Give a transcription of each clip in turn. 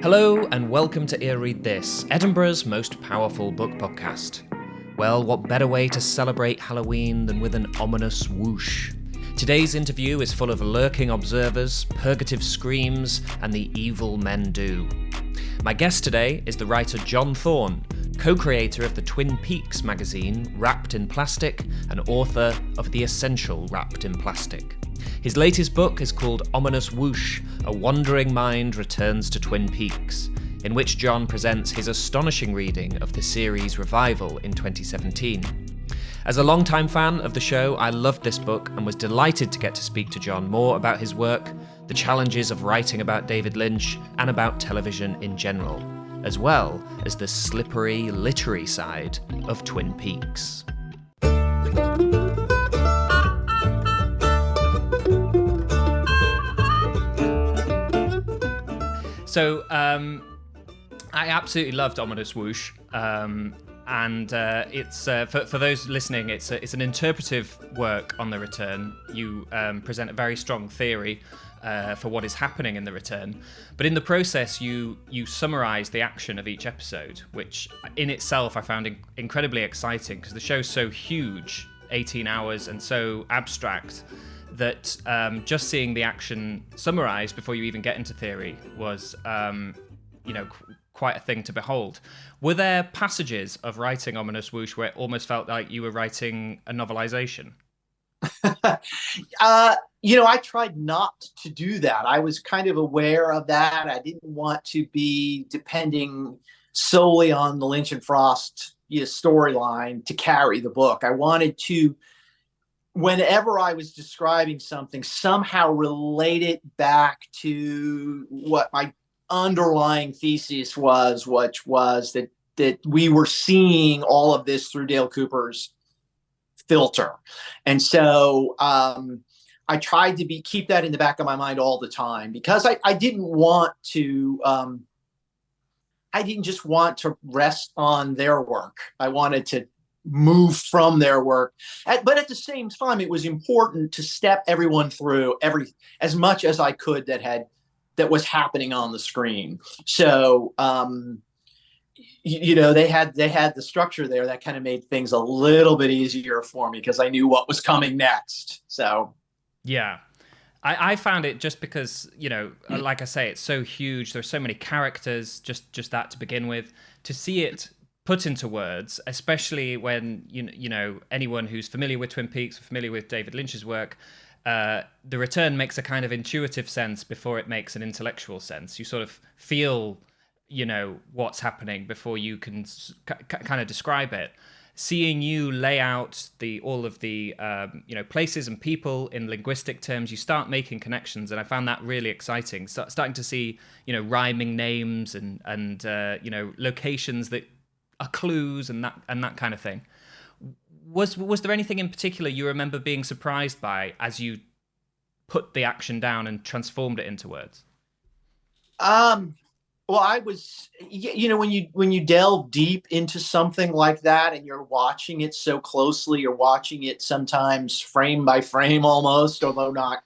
Hello and welcome to Read This, Edinburgh's most powerful book podcast. Well, what better way to celebrate Halloween than with an ominous whoosh? Today's interview is full of lurking observers, purgative screams, and the evil men do. My guest today is the writer John Thorne, co-creator of the Twin Peaks magazine Wrapped in Plastic and author of The Essential Wrapped in Plastic. His latest book is called Ominous Whoosh, A Wandering Mind Returns to Twin Peaks, in which John presents his astonishing reading of the series' revival in 2017. As a longtime fan of the show, I loved this book and was delighted to get to speak to John more about his work, the challenges of writing about David Lynch, and about television in general, as well as the slippery, literary side of Twin Peaks. So I absolutely loved Ominous Whoosh, and it's for those listening, it's an interpretive work on the return. You present a very strong theory for what is happening in the return, but in the process, you summarise the action of each episode, which in itself I found incredibly exciting because the show's so huge, 18 hours, and so abstract, that just seeing the action summarized before you even get into theory was, quite a thing to behold. Were there passages of writing Ominous Whoosh where it almost felt like you were writing a novelization? I tried not to do that. I was kind of aware of that. I didn't want to be depending solely on the Lynch and Frost storyline to carry the book. I wanted to, whenever I was describing something, somehow relate it back to what my underlying thesis was, which was that we were seeing all of this through Dale Cooper's filter. And so I tried to keep that in the back of my mind all the time, because I didn't want to I didn't just want to rest on their work. I wanted to move from their work. But at the same time, it was important to step everyone through as much as I could that was happening on the screen. So, they had the structure there that kind of made things a little bit easier for me because I knew what was coming next. So, yeah. I found it, just because, like I say, it's so huge. There's so many characters, just that to begin with, to see it put into words, especially when anyone who's familiar with Twin Peaks, familiar with David Lynch's work, the return makes a kind of intuitive sense before it makes an intellectual sense. You sort of feel, what's happening before you can kind of describe it. Seeing you lay out all of the places and people in linguistic terms, you start making connections, and I found that really exciting. Starting to see rhyming names and locations that are clues and that kind of thing. Was there anything in particular you remember being surprised by as you put the action down and transformed it into words? Well, I was, when you delve deep into something like that and you're watching it so closely, you're watching it sometimes frame by frame almost, although not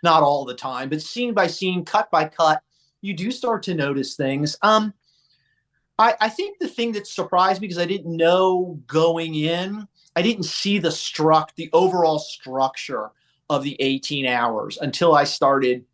all the time, but scene by scene, cut by cut, you do start to notice things. I think the thing that surprised me, because I didn't know going in, I didn't see the overall structure of the 18 hours until I started.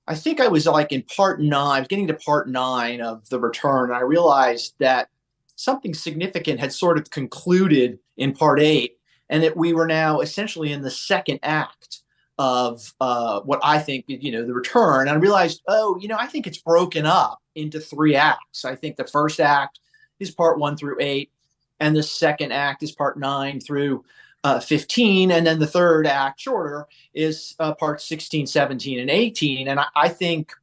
I think I was like in part 9, I was getting to part 9 of the return, and I realized that something significant had sort of concluded in part 8, and that we were now essentially in the second act of what I think, the return. And I realized, I think it's broken up into 3 acts. I think the first act is part 1 through 8, and the second act is part 9 through 15, and then the third act, shorter, is parts 16, 17, and 18. And I think,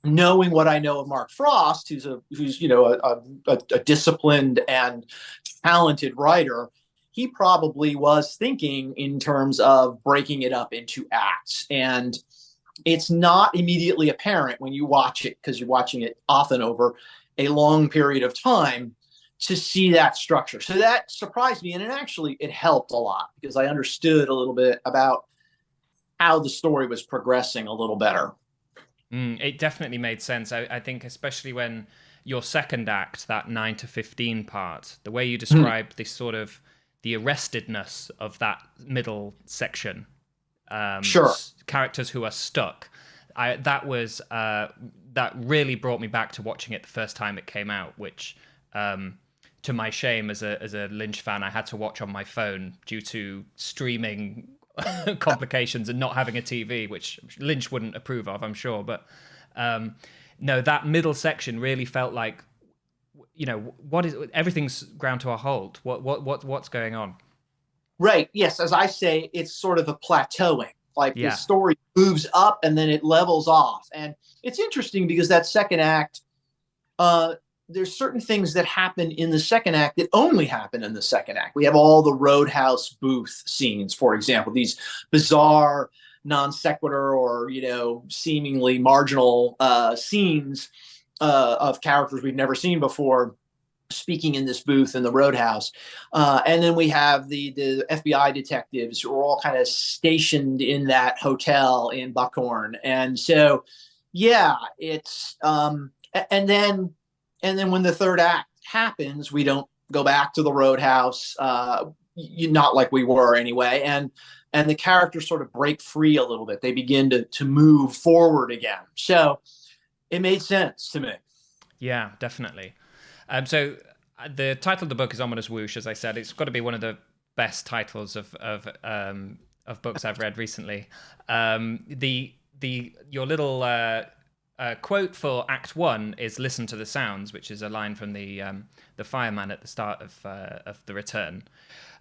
knowing what I know of Mark Frost, who's a disciplined and talented writer, he probably was thinking in terms of breaking it up into acts. And it's not immediately apparent when you watch it, because you're watching it often over a long period of time, to see that structure. So that surprised me, and it helped a lot, because I understood a little bit about how the story was progressing a little better. It definitely made sense. I think especially when your second act, that 9 to 15 part, the way you Mhm. describe this sort of the arrestedness of that middle section, Sure. characters who are stuck. That was that really brought me back to watching it the first time it came out, which to my shame as a Lynch fan, I had to watch on my phone due to streaming complications and not having a TV, which Lynch wouldn't approve of, I'm sure. But um, no, that middle section really felt like, what is everything's ground to a halt. What's going on? Right. Yes. As I say, it's sort of a plateauing. Like the Yeah, story moves up and then it levels off. And it's interesting because that second act, uh, there's certain things that happen in the second act that only happen in the second act. We have all the roadhouse booth scenes, for example, these bizarre non sequitur or seemingly marginal scenes of characters we've never seen before speaking in this booth in the roadhouse. And then we have the FBI detectives who are all kind of stationed in that hotel in Buckhorn. And so, yeah, it's and then when the third act happens, we don't go back to the roadhouse, not like we were anyway. And the characters sort of break free a little bit. They begin to move forward again. So it made sense to me. yeah, definitely. So the title of the book is Ominous Whoosh. As I said, it's got to be one of the best titles of books I've read recently. The your little quote for Act One is "Listen to the sounds," which is a line from the fireman at the start of the Return.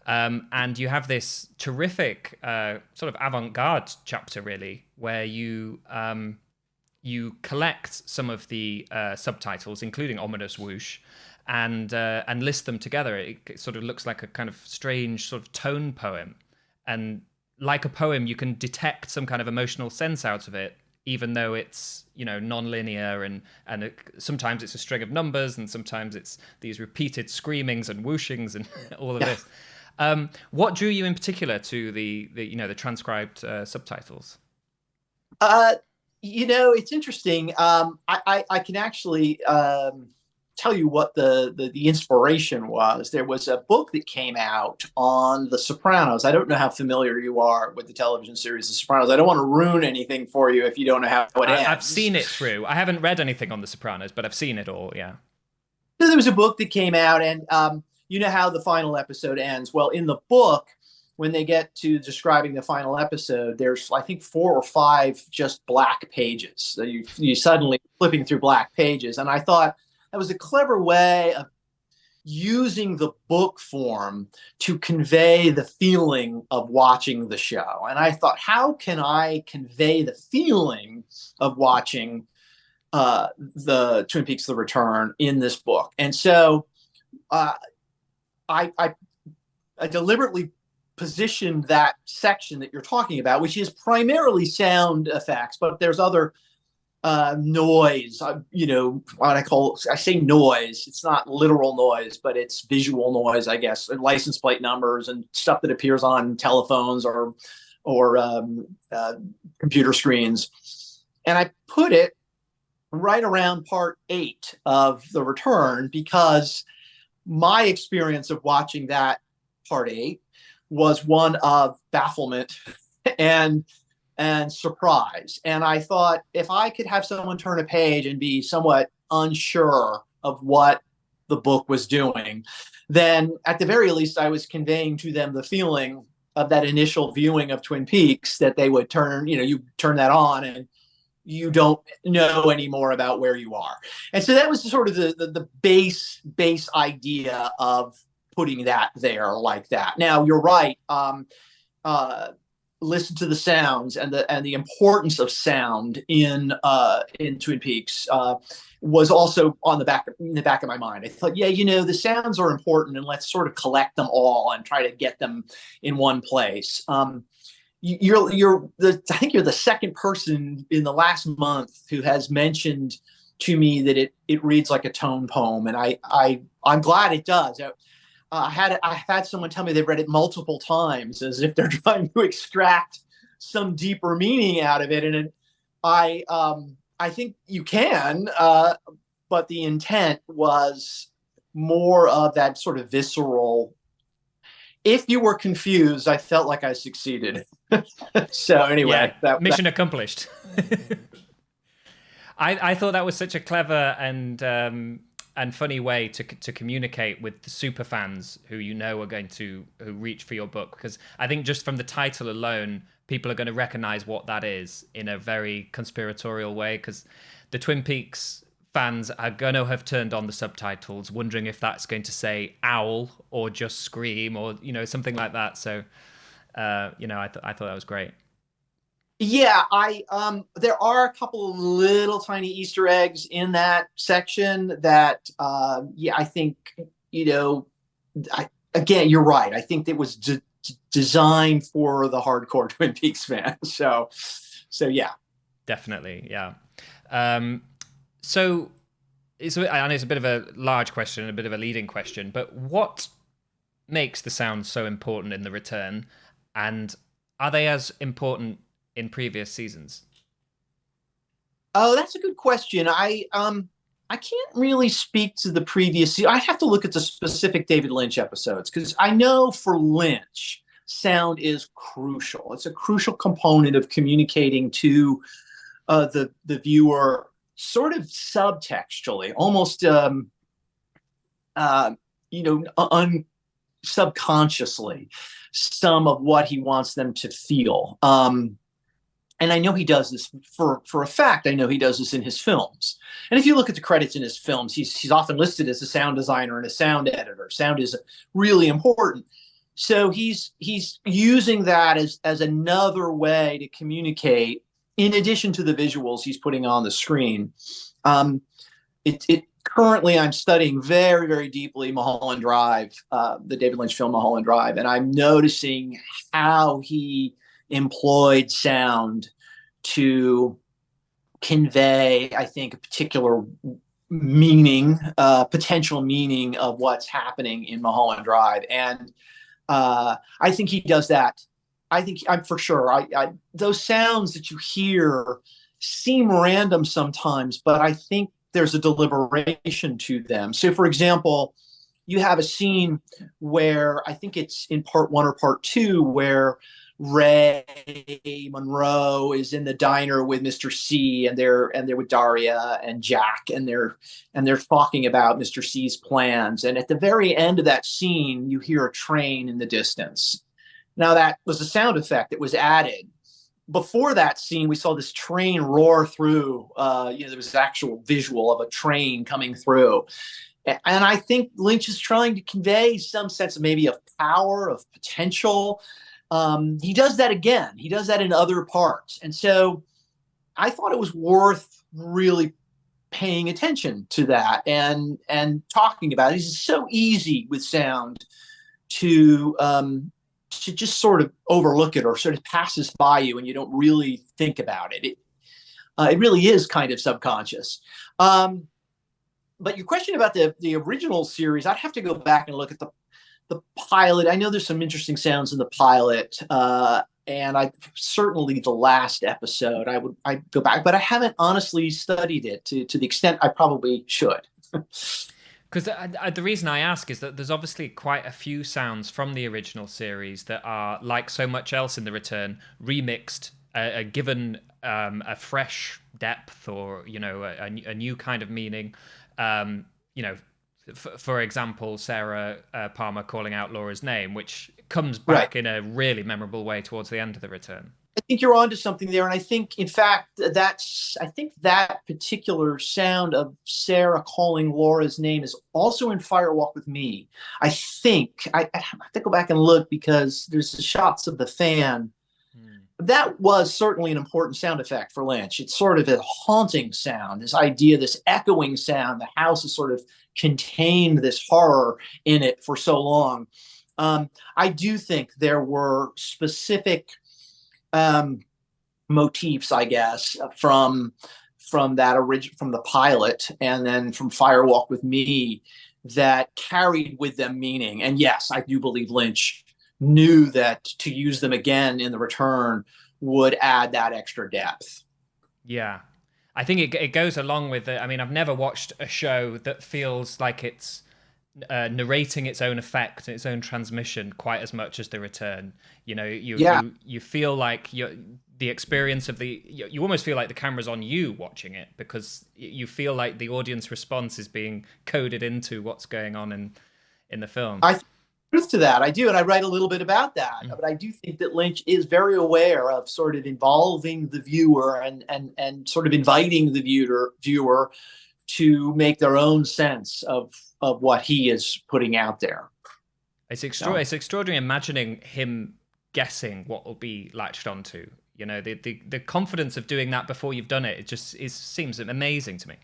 And you have this terrific sort of avant-garde chapter, really, where you collect some of the subtitles, including Ominous Whoosh, and list them together. It sort of looks like a kind of strange sort of tone poem, and like a poem, you can detect some kind of emotional sense out of it, even though it's non-linear and sometimes it's a string of numbers, and sometimes it's these repeated screamings and whooshings and all of Yeah. this. What drew you in particular to the transcribed subtitles? Uh, it's interesting. I can actually tell you what the inspiration was. There was a book that came out on The Sopranos. I don't know how familiar you are with the television series The Sopranos. I don't want to ruin anything for you if you don't know how it I've seen ends. it through. I haven't read anything on The Sopranos, but I've seen it all. Yeah. So there was a book that came out, and you know how the final episode ends. Well, in the book, when they get to describing the final episode, there's I think 4 or 5 just black pages. So you suddenly flipping through black pages, and I thought that was a clever way of using the book form to convey the feeling of watching the show. And I thought, how can I convey the feeling of watching the Twin Peaks: The Return in this book? And so uh, I deliberately positioned that section that you're talking about, which is primarily sound effects, but there's other noise, what I say noise. It's not literal noise, but it's visual noise, I guess, and license plate numbers and stuff that appears on telephones or computer screens. And I put it right around part 8 of The Return because my experience of watching that part 8 was one of bafflement and surprise. And I thought if I could have someone turn a page and be somewhat unsure of what the book was doing, then at the very least I was conveying to them the feeling of that initial viewing of Twin Peaks, that they would turn, you turn that on and you don't know anymore about where you are. And so that was sort of the base idea of putting that there like that. Now you're right. Listen to the sounds, and the importance of sound in Twin Peaks was also on in the back of my mind. I thought, yeah, the sounds are important, and let's sort of collect them all and try to get them in one place. I think you're the second person in the last month who has mentioned to me that it reads like a tone poem, and I'm glad it does. I've had someone tell me they've read it multiple times as if they're trying to extract some deeper meaning out of it, and I I think you can, but the intent was more of that sort of visceral. If you were confused, I felt like I succeeded. So Yeah, anyway, that mission accomplished. I thought that was such a clever and funny way to communicate with the super fans who you know are going to who reach for your book, because I think just from the title alone, people are going to recognize what that is in a very conspiratorial way, because the Twin Peaks fans are going to have turned on the subtitles wondering if that's going to say owl or just scream or something like that. So I thought that was great. Yeah, I there are a couple of little tiny Easter eggs in that section that yeah, I think you know again, you're right. I think it was designed for the hardcore Twin Peaks fan. So yeah. Definitely, yeah. Um, so I know it's a bit of a large question, a bit of a leading question, but what makes the sound so important in the return, and are they as important in previous seasons? Oh, that's a good question. I can't really speak to the previous. I have to look at the specific David Lynch episodes because I know for Lynch, sound is crucial. It's a crucial component of communicating to the viewer, sort of subtextually, almost uh, you know, subconsciously, some of what he wants them to feel. And I know he does this for a fact. I know he does this in his films. And if you look at the credits in his films, he's often listed as a sound designer and a sound editor. Sound is really important. So he's using that as another way to communicate in addition to the visuals he's putting on the screen. Um, it currently I'm studying very, very deeply Mulholland Drive, the David Lynch film Mulholland Drive, and I'm noticing how he employed sound to convey, I think, a particular meaning, potential meaning of what's happening in Mulholland Drive. And I think he does that. I think I'm for sure. Those sounds that you hear seem random sometimes, but I think there's a deliberation to them. So, for example, you have a scene where I think it's in part one or part two where Ray Monroe is in the diner with Mr. C, and they're with Daria and Jack, and they're talking about Mr. C's plans. And at the very end of that scene, you hear a train in the distance. Now that was a sound effect that was added. Before that scene, we saw this train roar through. There was an actual visual of a train coming through. And I think Lynch is trying to convey some sense of maybe of power, of potential. He does that again. He does that in other parts. And so I thought it was worth really paying attention to that and talking about it. It's so easy with sound to just sort of overlook it or sort of passes by you and you don't really think about it. It really is kind of subconscious. But your question about the original series, I'd have to go back and look at the pilot. I know there's some interesting sounds in the pilot, and I certainly the last episode I go back, but I haven't honestly studied it to the extent I probably should. Because the reason I ask is that there's obviously quite a few sounds from the original series that are, like so much else in the return, remixed, given a fresh depth or a new kind of meaning. Um, you know, for example, Sarah Palmer calling out Laura's name, which comes Right. back in a really memorable way towards the end of the return. I think you're onto something there, and I think, in fact, I think that particular sound of Sarah calling Laura's name is also in Firewalk with Me. I think I have to go back and look because there's the shots of the fan. That was certainly an important sound effect for Lynch. It's sort of a haunting sound, this idea, this echoing sound. The house has sort of contained this horror in it for so long. I do think there were specific motifs, I guess, from that from the pilot and then from Firewalk with Me that carried with them meaning. And yes, I do believe Lynch knew that to use them again in the return would add that extra depth. Yeah. I think it goes along with it. I mean, I've never watched a show that feels like it's narrating its own effect, its own transmission, quite as much as The Return. You know, Yeah, you feel like the experience of you almost feel like the camera's on you watching it, because you feel like the audience response is being coded into what's going on in the film. I think truth to that. I do, and I write a little bit about that. Mm. But I do think that Lynch is very aware of sort of involving the viewer and sort of inviting the viewer to make their own sense of what he is putting out there. So It's extraordinary imagining him guessing what will be latched onto. You know, the confidence of doing that before you've done it, seems amazing to me.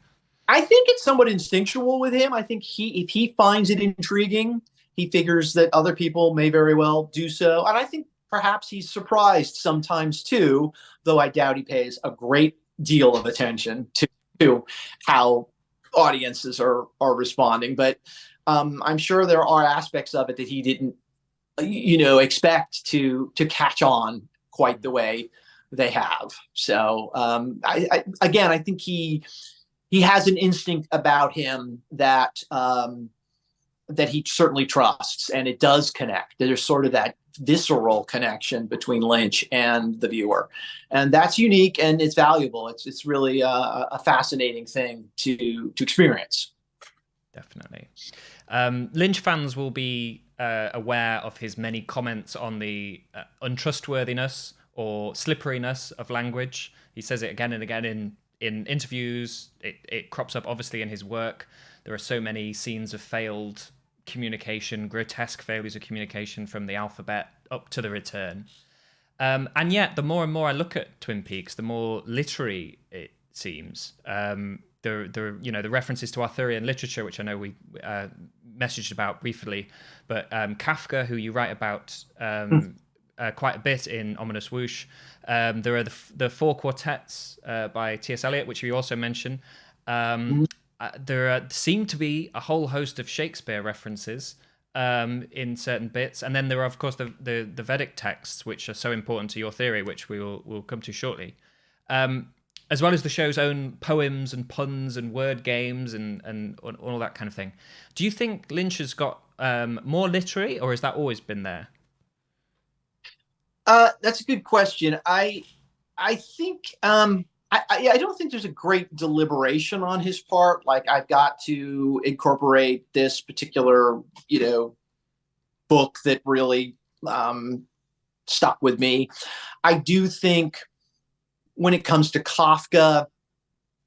I think it's somewhat instinctual with him. I think if he finds it intriguing, he figures that other people may very well do so. And I think perhaps he's surprised sometimes too, though I doubt he pays a great deal of attention to how audiences are responding. But I'm sure there are aspects of it that he didn't, expect to catch on quite the way they have. So again, I think he has an instinct about him that he certainly trusts, and it does connect. There's sort of that visceral connection between Lynch and the viewer, and that's unique and it's valuable. It's really a fascinating thing to experience. Definitely. Lynch fans will be aware of his many comments on the untrustworthiness or slipperiness of language. He says it again and again in interviews. It crops up obviously in his work. There are so many scenes of failed communication, grotesque failures of communication, from the alphabet up to The Return. And yet, the more and more I look at Twin Peaks, the more literary it seems. The references to Arthurian literature, which I know we messaged about briefly, but Kafka, who you write about quite a bit in Ominous Whoosh. There are the four quartets by T.S. Eliot, which we also mention. There seem to be a whole host of Shakespeare references in certain bits, and then there are, of course, the Vedic texts, which are so important to your theory, which we'll come to shortly. As well as the show's own poems and puns and word games and all that kind of thing. Do you think Lynch has got more literary, or has that always been there? That's a good question. I think I don't think there's a great deliberation on his part. Like, I've got to incorporate this particular book that really stuck with me. I do think when it comes to Kafka,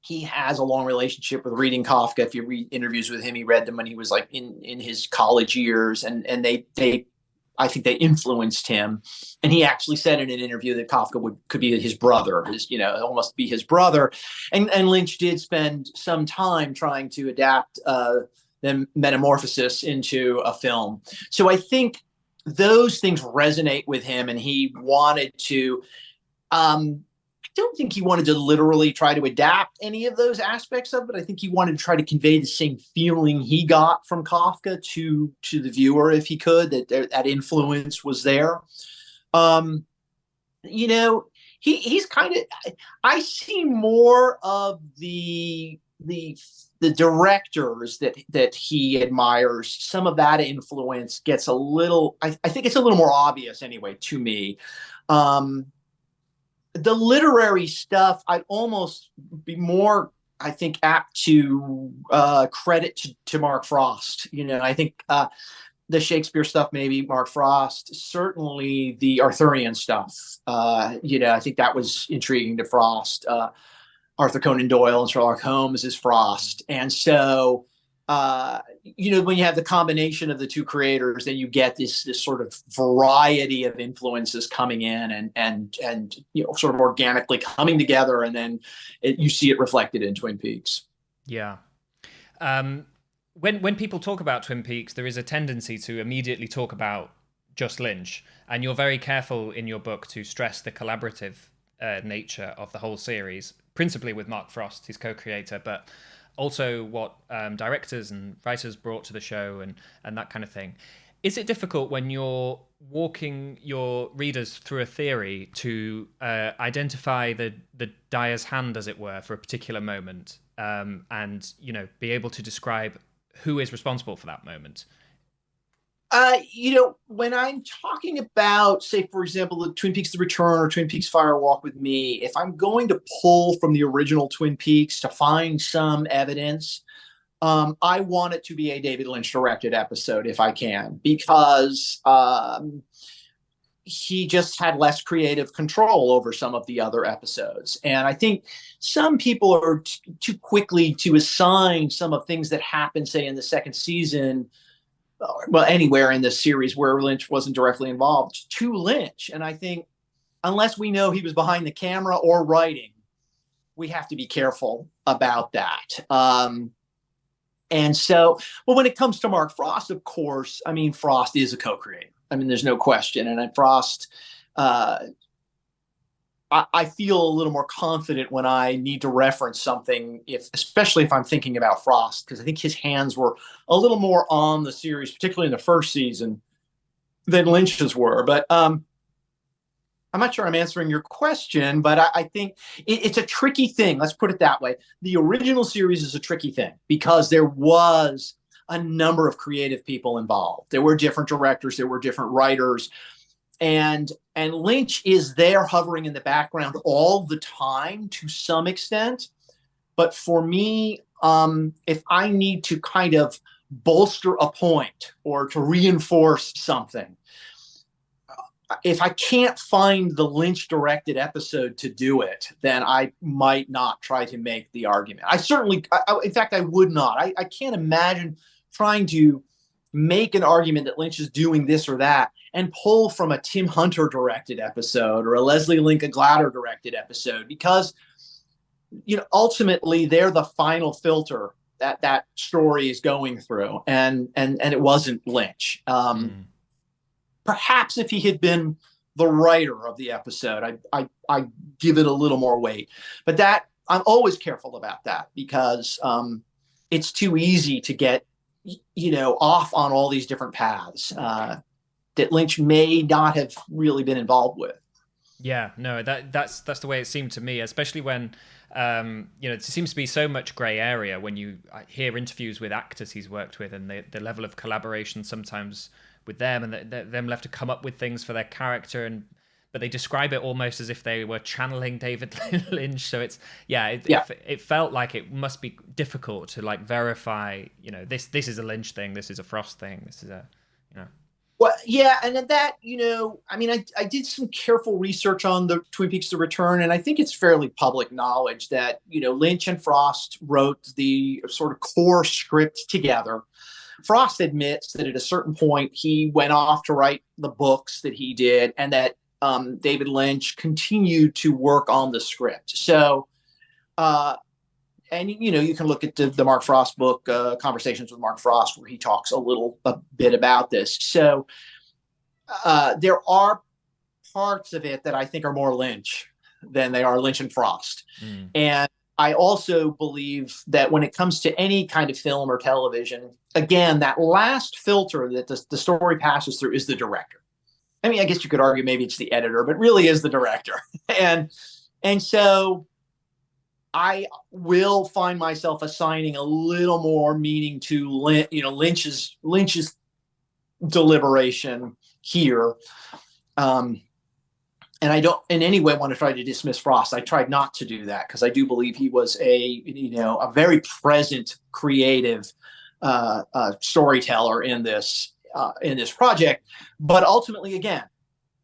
he has a long relationship with reading Kafka. If you read interviews with him, he read them when he was like in his college years, and they I think they influenced him. And he actually said in an interview that Kafka could be his brother, almost be his brother. And Lynch did spend some time trying to adapt the Metamorphosis into a film. So I think those things resonate with him, and he wanted to. I don't think he wanted to literally try to adapt any of those aspects of it. I think he wanted to try to convey the same feeling he got from Kafka to the viewer, if he could, that influence was there. Um, he's kind of. I see more of the directors that he admires. Some of that influence gets a little. I think it's a little more obvious anyway to me. The literary stuff, I'd almost be more, I think, apt to credit to Mark Frost. I think the Shakespeare stuff, maybe Mark Frost. Certainly the Arthurian stuff. I think that was intriguing to Frost. Arthur Conan Doyle and Sherlock Holmes is Frost, and so when you have the combination of the two creators, then you get this sort of variety of influences coming in and sort of organically coming together, and then you see it reflected in Twin Peaks. Yeah. When people talk about Twin Peaks, there is a tendency to immediately talk about just Lynch, and you're very careful in your book to stress the collaborative nature of the whole series, principally with Mark Frost, his co-creator, but also what directors and writers brought to the show and that kind of thing. Is it difficult when you're walking your readers through a theory to identify the dyer's hand, as it were, for a particular moment, and be able to describe who is responsible for that moment. When I'm talking about, say, for example, the Twin Peaks: The Return or Twin Peaks: Fire Walk with Me, if I'm going to pull from the original Twin Peaks to find some evidence, I want it to be a David Lynch directed episode if I can, because he just had less creative control over some of the other episodes. And I think some people are too quickly to assign some of things that happen, say, in the second season, well, anywhere in this series where Lynch wasn't directly involved, to Lynch. And I think unless we know he was behind the camera or writing, we have to be careful about that. And so, well, when it comes to Mark Frost, of course, I mean, Frost is a co-creator. I mean, there's no question. And Frost, I feel a little more confident when I need to reference something, especially if I'm thinking about Frost, because I think his hands were a little more on the series, particularly in the first season, than Lynch's were. But I'm not sure I'm answering your question, but I think it's a tricky thing. Let's put it that way. The original series is a tricky thing because there was a number of creative people involved. There were different directors, there were different writers, and Lynch is there hovering in the background all the time to some extent. But for me, if I need to kind of bolster a point or to reinforce something, if I can't find the Lynch directed episode to do it, then I might not try to make the argument. In fact, I would not. I can't imagine trying to make an argument that Lynch is doing this or that and pull from a Tim Hunter directed episode or a Leslie Linka Glatter directed episode, because ultimately they're the final filter that story is going through, and it wasn't Lynch. Perhaps if he had been the writer of the episode, I give it a little more weight. But that, I'm always careful about that, because it's too easy to get off on all these different paths that Lynch may not have really been involved with. Yeah, no, that's the way it seemed to me, especially when it seems to be so much grey area when you hear interviews with actors he's worked with, and the level of collaboration sometimes with them, and them left to come up with things for their character, but they describe it almost as if they were channeling David Lynch. So it felt like it must be difficult to like verify, this is a Lynch thing, this is a Frost thing, this is a, Well, yeah, and that, I mean, I did some careful research on the Twin Peaks: The Return, and I think it's fairly public knowledge that, Lynch and Frost wrote the sort of core script together. Frost admits that at a certain point he went off to write the books that he did, and that David Lynch continued to work on the script. So, and you can look at the Mark Frost book, Conversations with Mark Frost, where he talks a bit about this. So there are parts of it that I think are more Lynch than they are Lynch and Frost. And I also believe that when it comes to any kind of film or television, again, that last filter that the story passes through is the director. I mean, I guess you could argue maybe it's the editor, but really is the director. And so I will find myself assigning a little more meaning to Lynch's deliberation here. And I don't in any way want to try to dismiss Frost. I tried not to do that, because I do believe he was a very present, creative storyteller in this project. But ultimately, again,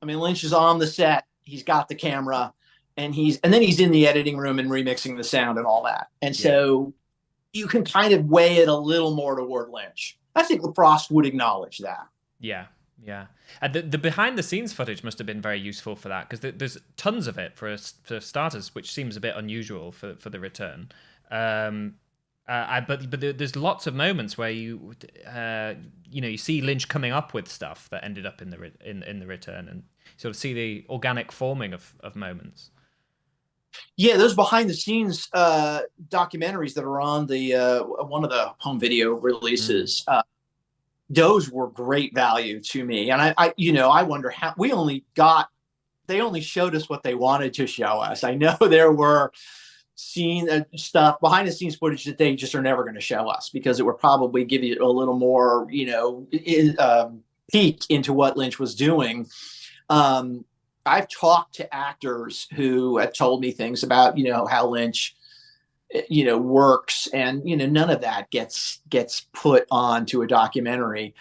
I mean, Lynch is on the set. He's got the camera, and then he's in the editing room and remixing the sound and all that. And so you can kind of weigh it a little more toward Lynch. I think Frost would acknowledge that. Yeah. Yeah, and the behind the scenes footage must have been very useful for that, because there's tons of it for starters, which seems a bit unusual for the Return. But there's lots of moments where you see Lynch coming up with stuff that ended up in the Return, and sort of see the organic forming of moments. Yeah, those behind the scenes documentaries that are on the one of the home video releases. those were great value to me. And I wonder how they only showed us what they wanted to show us. I know there were stuff behind the scenes footage that they just are never going to show us, because it would probably give you a little more, peek into what Lynch was doing. I've talked to actors who have told me things about, how Lynch, works, and, none of that gets put onto a documentary.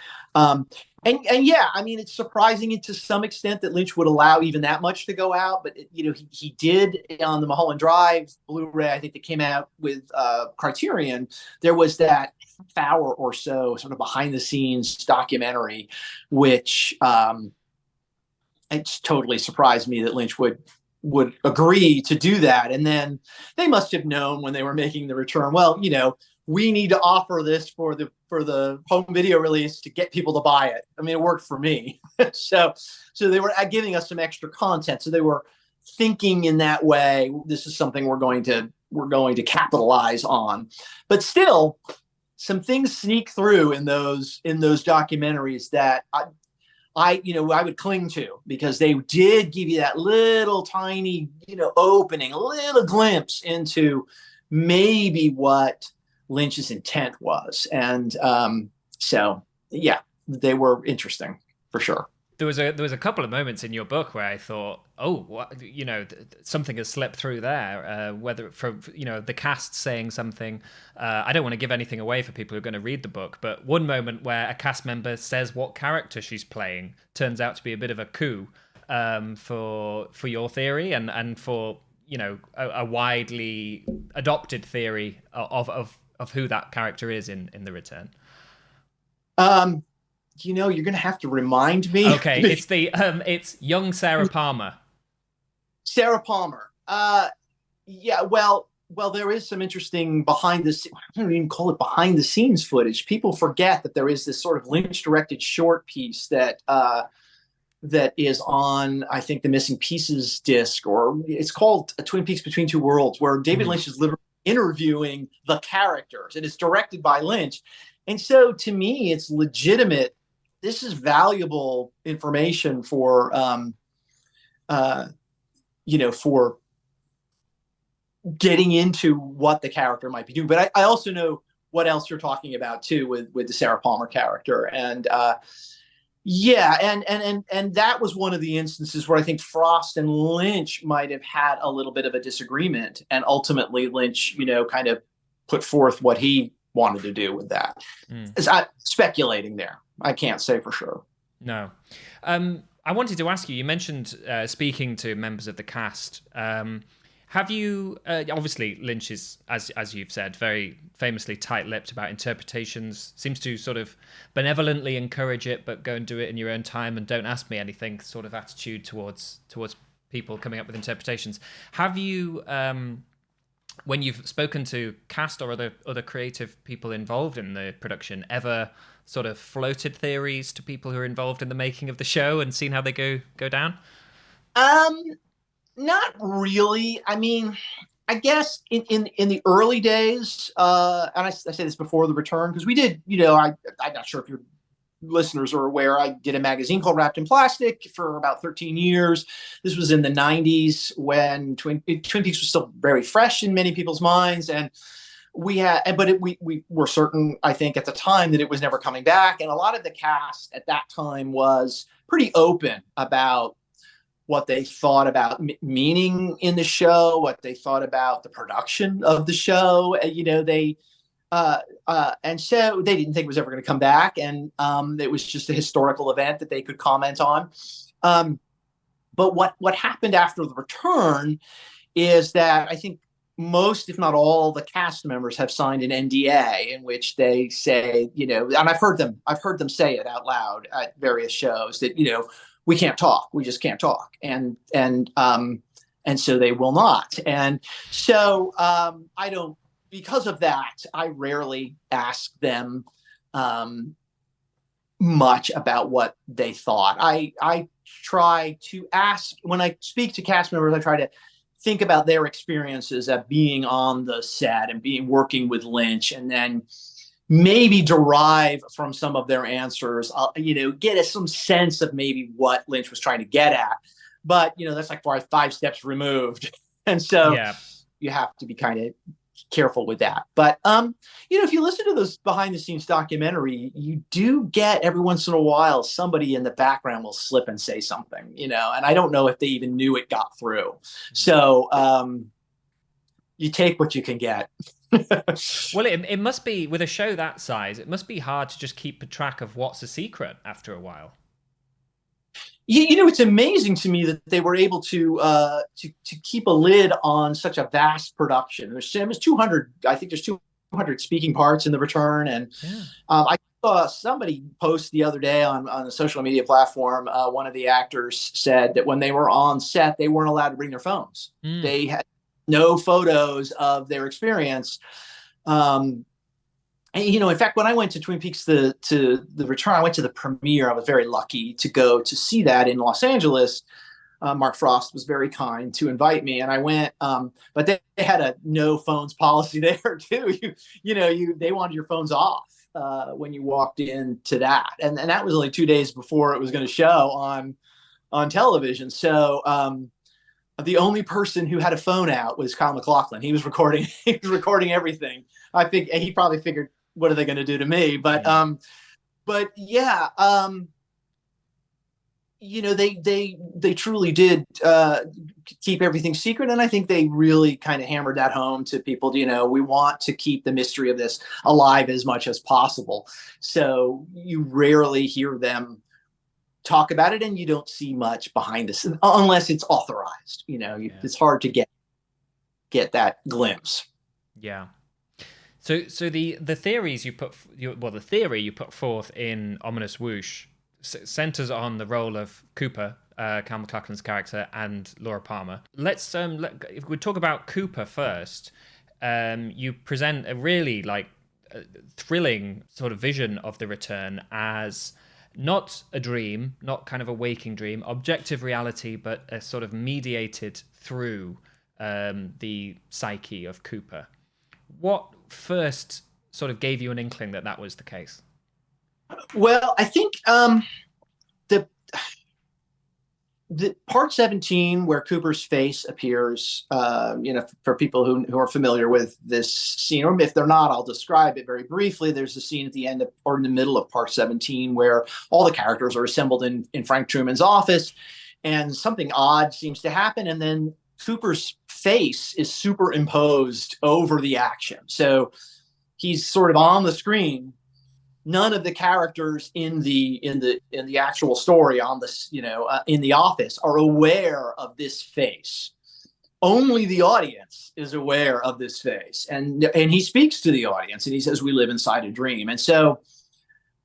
And yeah, I mean, it's surprising to some extent that Lynch would allow even that much to go out, but he did on the Mulholland Drive Blu-ray, I think, that came out with Criterion. There was that half-hour or so sort of behind-the-scenes documentary, which it's totally surprised me that Lynch would agree to do that. And then they must have known when they were making the return, well, we need to offer this for the home video release to get people to buy it. I mean, it worked for me. so they were giving us some extra content. So they were thinking in that way, this is something we're going to capitalize on. But still, some things sneak through in those documentaries that I would cling to, because they did give you that little tiny, opening, a little glimpse into maybe what Lynch's intent was. And so, yeah, they were interesting for sure. There was a couple of moments in your book where I thought, oh, what, something has slipped through there. Whether from the cast saying something, I don't want to give anything away for people who are going to read the book. But one moment where a cast member says what character she's playing turns out to be a bit of a coup for your theory and for a widely adopted theory of who that character is in The Return. You're going to have to remind me. Okay, it's young Sarah Palmer. Sarah Palmer. Yeah, well, there is some interesting I don't even call it behind the scenes footage. People forget that there is this sort of Lynch directed short piece that is on, I think, the Missing Pieces disc, or it's called Twin Peaks Between Two Worlds, where David Lynch is literally interviewing the characters, and it's directed by Lynch. And so to me, it's legitimate. This is valuable information for, for getting into what the character might be doing. But I also know what else you're talking about too with the Sarah Palmer character. And yeah, and that was one of the instances where I think Frost and Lynch might have had a little bit of a disagreement, and ultimately Lynch, kind of put forth what he wanted to do with that. I'm speculating there. I can't say for sure. No. I wanted to ask you, you mentioned speaking to members of the cast. Have you, obviously Lynch is, as you've said, very famously tight-lipped about interpretations, seems to sort of benevolently encourage it, but go and do it in your own time and don't ask me anything sort of attitude towards people coming up with interpretations. Have you, when you've spoken to cast or other creative people involved in the production, ever sort of floated theories to people who are involved in the making of the show and seen how they go down? Not really. I mean, I guess in the early days, and I say this before The Return, because we did, I'm not sure if your listeners are aware, I did a magazine called Wrapped in Plastic for about 13 years. This was in the 90s when Twin Peaks was still very fresh in many people's minds. And we were certain, I think, at the time that it was never coming back. And a lot of the cast at that time was pretty open about what they thought about meaning in the show, what they thought about the production of the show. And so they didn't think it was ever going to come back. And it was just a historical event that they could comment on. But what happened after The Return is that I think most, if not all, the cast members have signed an NDA in which they say, and I've heard them say it out loud at various shows that, we can't talk. We just can't talk. And so they will not. And so because of that, I rarely ask them much about what they thought. I try to ask, when I speak to cast members, I try to think about their experiences of being on the set and working with Lynch, and then maybe derive from some of their answers, get some sense of maybe what Lynch was trying to get at. But, that's like 5 steps removed. And so Yeah. you have to be kind of careful with that. But, if you listen to those behind the scenes documentary, you do get every once in a while, somebody in the background will slip and say something, and I don't know if they even knew it got through. So, you take what you can get. Well, it must be, with a show that size, it must be hard to just keep a track of what's a secret after a while. It's amazing to me that they were able to keep a lid on such a vast production. There's 200, I think there's 200 speaking parts in The Return. And Yeah. I saw somebody post the other day on a social media platform. One of the actors said that when they were on set, they weren't allowed to bring their phones. They had no photos of their experience. And, in fact, when I went to Twin Peaks, to the Return, I went to the premiere. I was very lucky to go to see that in Los Angeles. Mark Frost was very kind to invite me, and I went. But they had a no phones policy there too. They wanted your phones off when you walked into that, and that was only 2 days before it was going to show on television. So the only person who had a phone out was Kyle MacLachlan. He was recording. He was recording everything. I think he probably figured, what are they going to do to me? But yeah, they truly did keep everything secret, and I think they really kind of hammered that home to people. We want to keep the mystery of this alive as much as possible. So you rarely hear them talk about it, and you don't see much behind this unless it's authorized. It's hard to get that glimpse. Yeah. So the theories the theory you put forth in Ominous Whoosh centers on the role of Cooper, Kyle MacLachlan's character, and Laura Palmer. Let's if we talk about Cooper first. You present a really thrilling sort of vision of the Return as not a dream, not kind of a waking dream, objective reality, but a sort of mediated through the psyche of Cooper. What first sort of gave you an inkling that was the case? Well, I think the part 17, where Cooper's face appears, for people who are familiar with this scene, or if they're not, I'll describe it very briefly. There's a scene at the end or in the middle of part 17 where all the characters are assembled in Frank Truman's office, and something odd seems to happen, and then Cooper's face is superimposed over the action. So he's sort of on the screen. None of the characters in the actual story on this, in the office are aware of this face. Only the audience is aware of this face, and he speaks to the audience, and he says, "We live inside a dream." And so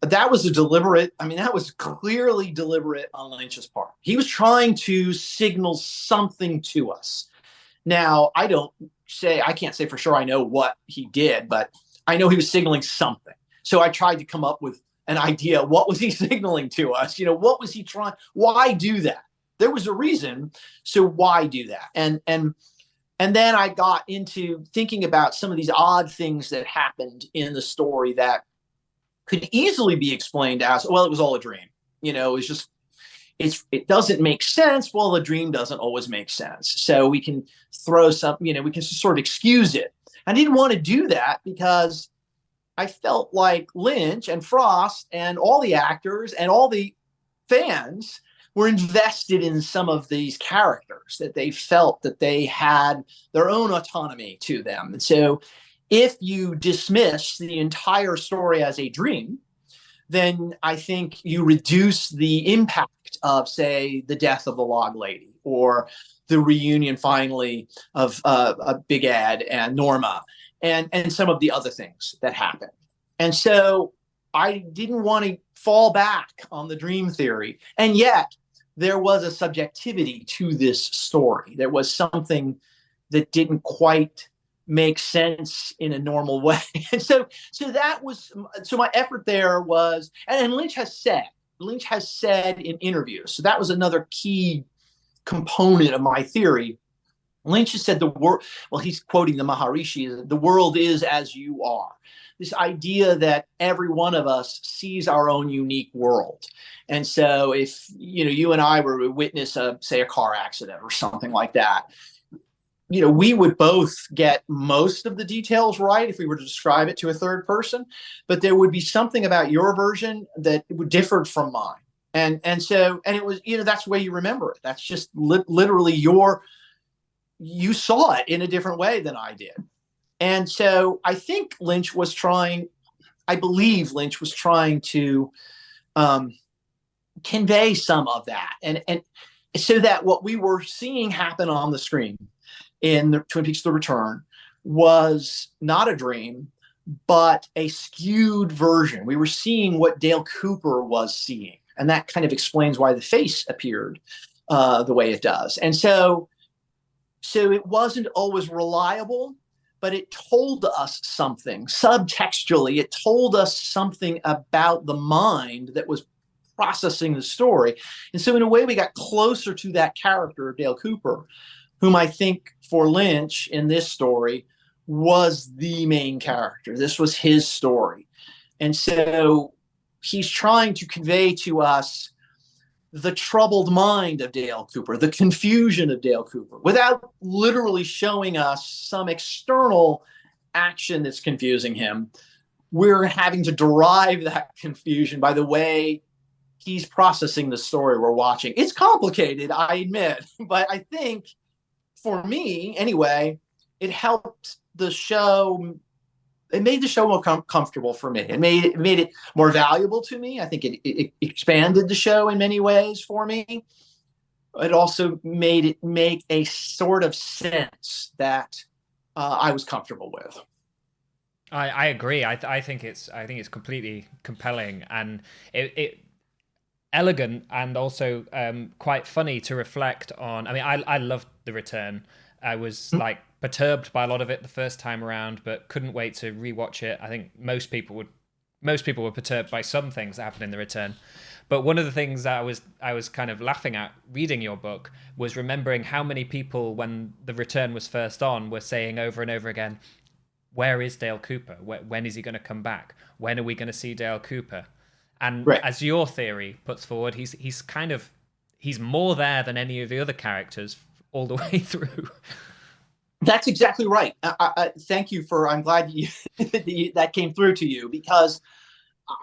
that was that was clearly deliberate on Lynch's part. He was trying to signal something to us. Now, I can't say for sure I know what he did, but I know he was signaling something. So I tried to come up with an idea. What was he signaling to us? What was he trying? Why do that? There was a reason. So why do that? And then I got into thinking about some of these odd things that happened in the story that could easily be explained as, well, it was all a dream. It was just, it doesn't make sense. Well, a dream doesn't always make sense. So we can throw we can sort of excuse it. I didn't want to do that because I felt like Lynch and Frost and all the actors and all the fans were invested in some of these characters, that they felt that they had their own autonomy to them. And so if you dismiss the entire story as a dream, then I think you reduce the impact of, say, the death of the log lady, or the reunion finally of Big Ed and Norma, and some of the other things that happened. And so I didn't want to fall back on the dream theory. And yet there was a subjectivity to this story. There was something that didn't quite make sense in a normal way. And so my effort there was, and Lynch has said in interviews, so that was another key component of my theory, Lynch has said the world, well, he's quoting the Maharishi, the world is as you are. This idea that every one of us sees our own unique world. And so if, you and I were to witness say a car accident or something like that, we would both get most of the details right if we were to describe it to a third person, but there would be something about your version that would differ from mine. And it was, that's the way you remember it. That's just literally you saw it in a different way than I did. And so I believe Lynch was trying to convey some of that. And so that what we were seeing happen on the screen in the Twin Peaks: The Return was not a dream, but a skewed version. We were seeing what Dale Cooper was seeing. And that kind of explains why the face appeared the way it does. And so it wasn't always reliable, but it told us something subtextually. It told us something about the mind that was processing the story. And so in a way, we got closer to that character, Dale Cooper, whom I think for Lynch in this story was the main character. This was his story. And so he's trying to convey to us the troubled mind of Dale Cooper, the confusion of Dale Cooper, without literally showing us some external action that's confusing him. We're having to derive that confusion by the way he's processing the story we're watching. It's complicated, I admit, but I think for me, anyway, it helped the show. It made the show more comfortable for me. It made it more valuable to me. I think it expanded the show in many ways for me. It also made it make a sort of sense that I was comfortable with. I agree. I think it's completely compelling, and it elegant, and also quite funny to reflect on. I mean, I loved The Return. I was like perturbed by a lot of it the first time around, but couldn't wait to rewatch it. I think most people were perturbed by some things that happened in The Return. But one of the things that I was kind of laughing at reading your book was remembering how many people, when The Return was first on, were saying over and over again, where is Dale Cooper? When is he going to come back? When are we going to see Dale Cooper? And right. As your theory puts forward, he's more there than any of the other characters all the way through. That's exactly right. Thank you I'm glad that came through to you, because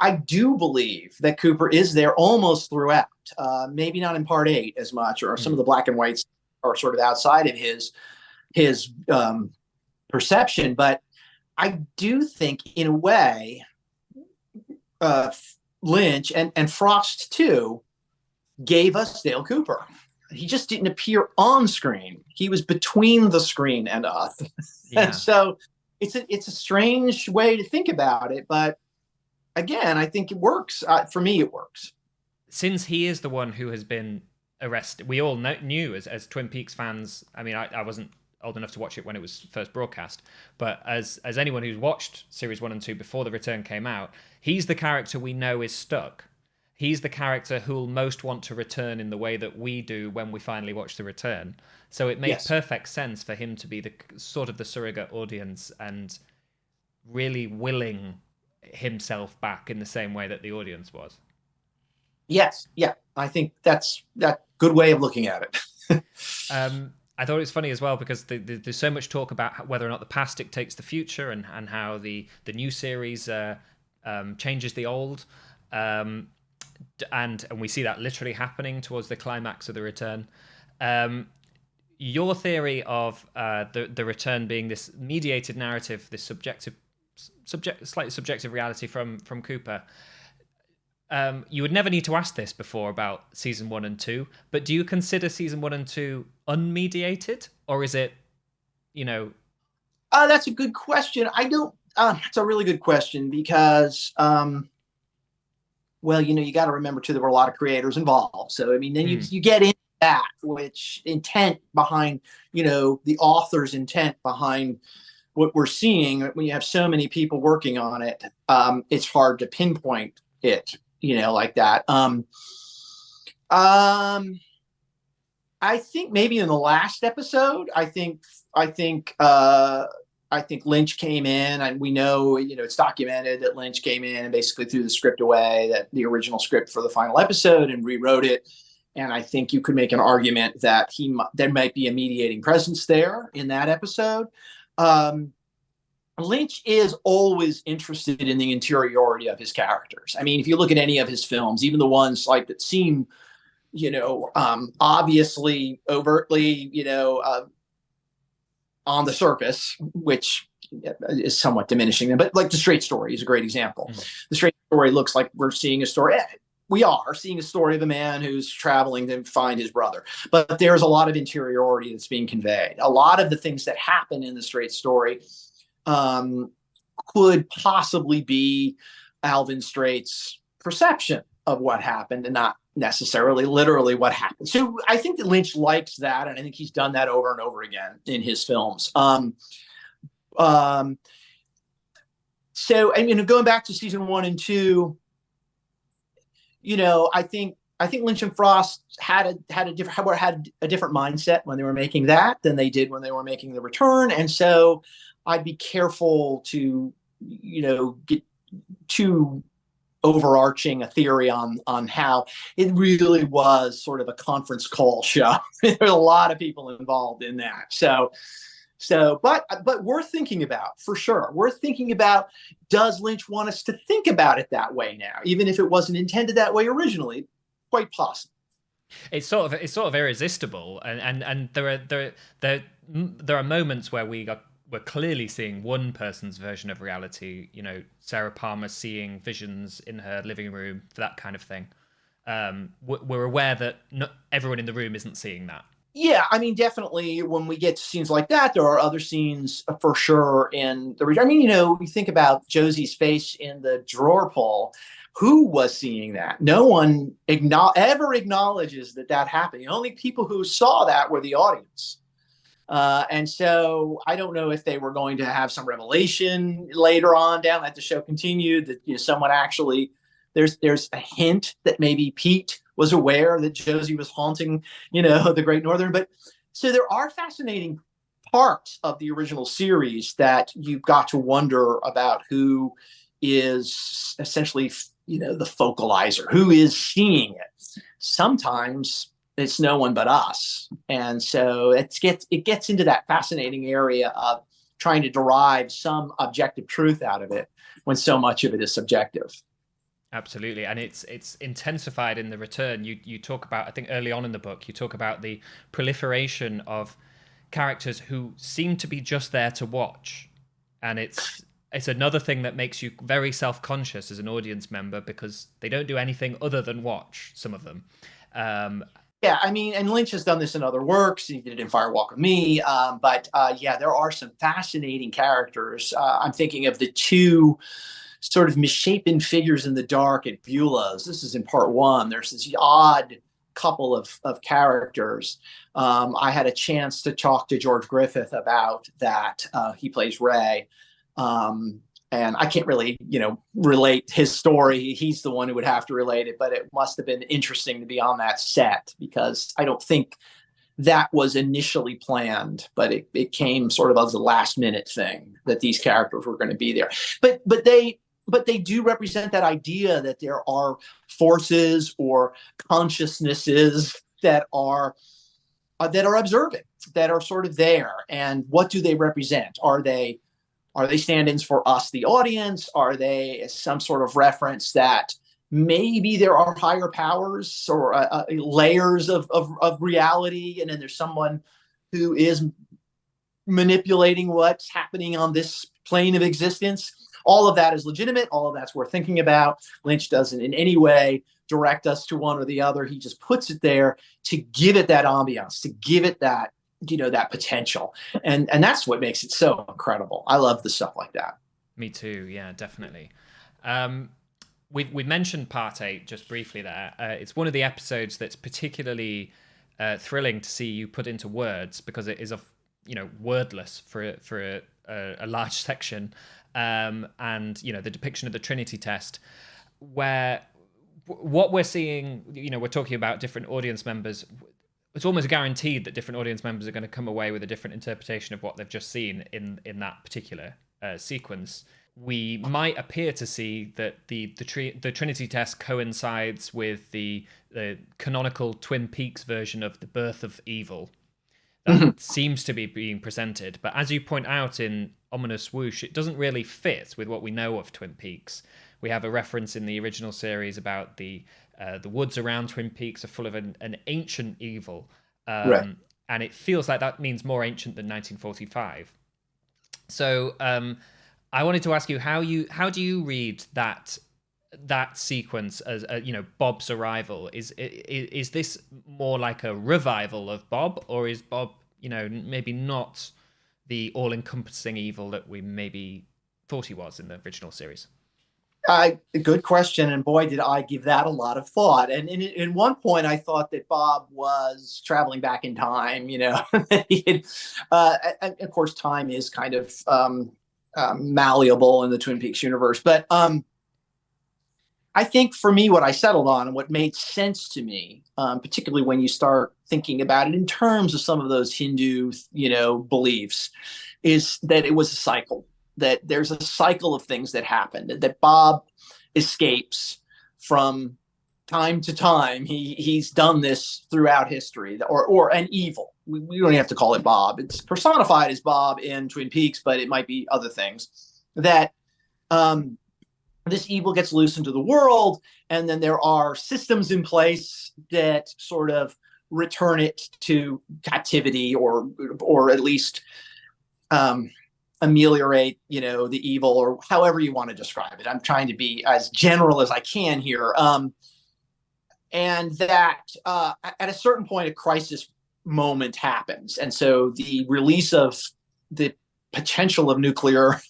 I do believe that Cooper is there almost throughout. Maybe not in part 8 as much, or some of the black and whites are sort of outside of his perception. But I do think, in a way, Lynch and Frost too gave us Dale Cooper. He just didn't appear on screen. He was between the screen and us. Yeah. And so it's a strange way to think about it, but again, I think it works. For me, it works. Since he is the one who has been arrested, we all knew as Twin Peaks fans. I mean, I wasn't old enough to watch it when it was first broadcast, but as anyone who's watched series 1 and 2 before The Return came out, he's the character we know is stuck. He's the character who'll most want to return in the way that we do when we finally watch The Return. So it made perfect sense for him to be the sort of the surrogate audience and really willing himself back in the same way that the audience was. Yes, yeah, I think that's that good way of looking at it. I thought it was funny as well because there's so much talk about whether or not the past dictates the future, and how the new series changes the old. And we see that literally happening towards the climax of The Return. Your theory of the Return being this mediated narrative, this slightly subjective reality from Cooper. You would never need to ask this before about season 1 and 2, but do you consider season 1 and 2 unmediated, or is it, That's a good question. I don't. It's a really good question because. Well, you got to remember too, there were a lot of creators involved. So, I mean, then you get into that, which intent behind, the author's intent behind what we're seeing. When you have so many people working on it, it's hard to pinpoint it, like that. I think maybe in the last episode, I think I think Lynch came in, and we know, it's documented that Lynch came in and basically threw the script away, that the original script for the final episode, and rewrote it. And I think you could make an argument that there might be a mediating presence there in that episode. Lynch is always interested in the interiority of his characters. I mean, if you look at any of his films, even the ones like that seem, obviously, overtly, on the surface, which is somewhat diminishing them, but like The Straight Story is a great example. The Straight Story looks like we're seeing a story. We are seeing a story of a man who's traveling to find his brother, but there's a lot of interiority that's being conveyed. A lot of the things that happen in The Straight Story could possibly be Alvin Straight's perception of what happened, and not necessarily literally what happened. So I think that Lynch likes that, and I think he's done that over and over again in his films. So, I mean, going back to season 1 and 2, I think Lynch and Frost had a different mindset when they were making that than they did when they were making The Return, and so I'd be careful to get too overarching a theory on how it really was sort of a conference call show. There are a lot of people involved in that. But worth thinking about, for sure. Worth thinking about, does Lynch want us to think about it that way now, even if it wasn't intended that way originally? Quite possible. It's sort of irresistible, and there are moments where we're clearly seeing one person's version of reality. Sarah Palmer seeing visions in her living room, that kind of thing. We're aware that not everyone in the room isn't seeing that. Yeah, I mean, definitely when we get to scenes like that, there are other scenes for sure in the region. I mean, you think about Josie's face in the drawer pull. Who was seeing that? No one ever acknowledges that happened. The only people who saw that were the audience. And so I don't know if they were going to have some revelation later on down as the show continued, that someone actually, there's a hint that maybe Pete was aware that Josie was haunting the Great Northern. But so there are fascinating parts of the original series that you've got to wonder about, who is essentially the focalizer, who is seeing it. Sometimes it's no one but us. And so it gets into that fascinating area of trying to derive some objective truth out of it when so much of it is subjective. Absolutely. And it's intensified in The Return. You talk about, I think early on in the book, you talk about the proliferation of characters who seem to be just there to watch. And it's another thing that makes you very self-conscious as an audience member, because they don't do anything other than watch, some of them. Yeah, I mean, and Lynch has done this in other works. He did it in Fire Walk with Me. But there are some fascinating characters. I'm thinking of the two sort of misshapen figures in the dark at Beulah's. This is in part 1. There's this odd couple of characters. I had a chance to talk to George Griffith about that. He plays Ray. And I can't really, relate his story. He's the one who would have to relate it, but it must have been interesting to be on that set, because I don't think that was initially planned, but it came sort of as a last minute thing that these characters were going to be there. But they do represent that idea that there are forces or consciousnesses that are observing, that are sort of there. And what do they represent? Are they stand-ins for us, the audience? Are they some sort of reference that maybe there are higher powers or layers of reality, and then there's someone who is manipulating what's happening on this plane of existence? All of that is legitimate. All of that's worth thinking about. Lynch doesn't in any way direct us to one or the other. He just puts it there to give it that ambiance, to give it that that potential, and that's what makes it so incredible. I love the stuff like that. Me too. Yeah, definitely. We mentioned part 8 just briefly there. It's one of the episodes that's particularly thrilling to see you put into words, because it is wordless for a large section, and the depiction of the Trinity test, where what we're seeing, we're talking about different audience members. it's almost guaranteed that different audience members are going to come away with a different interpretation of what they've just seen in that particular sequence. We might appear to see that the Trinity test coincides with the canonical Twin Peaks version of the birth of evil that seems to be being presented. But as you point out in Ominous Whoosh, it doesn't really fit with what we know of Twin Peaks. We have a reference in the original series about the woods around Twin Peaks are full of an ancient evil, Right. and it feels like that means more ancient than 1945. So I wanted to ask you how do you read that sequence as Bob's arrival? Is this more like a revival of Bob, or is Bob maybe not the all-encompassing evil that we maybe thought he was in the original series? Good question, and boy, did I give that a lot of thought. And in one point, I thought that Bob was traveling back in time. And of course, time is kind of malleable in the Twin Peaks universe. But I think for me, what I settled on and what made sense to me, particularly when you start thinking about it in terms of some of those Hindu, beliefs, is that it was a cycle. That there's a cycle of things that happened, that Bob escapes from time to time. He's done this throughout history, or an evil. We don't have to call it Bob. It's personified as Bob in Twin Peaks, but it might be other things. That this evil gets loose into the world, and then there are systems in place that sort of return it to captivity, or at least ameliorate, the evil, or however you want to describe it. I'm trying to be as general as I can here. And that at a certain point, a crisis moment happens. And so the release of the potential of nuclear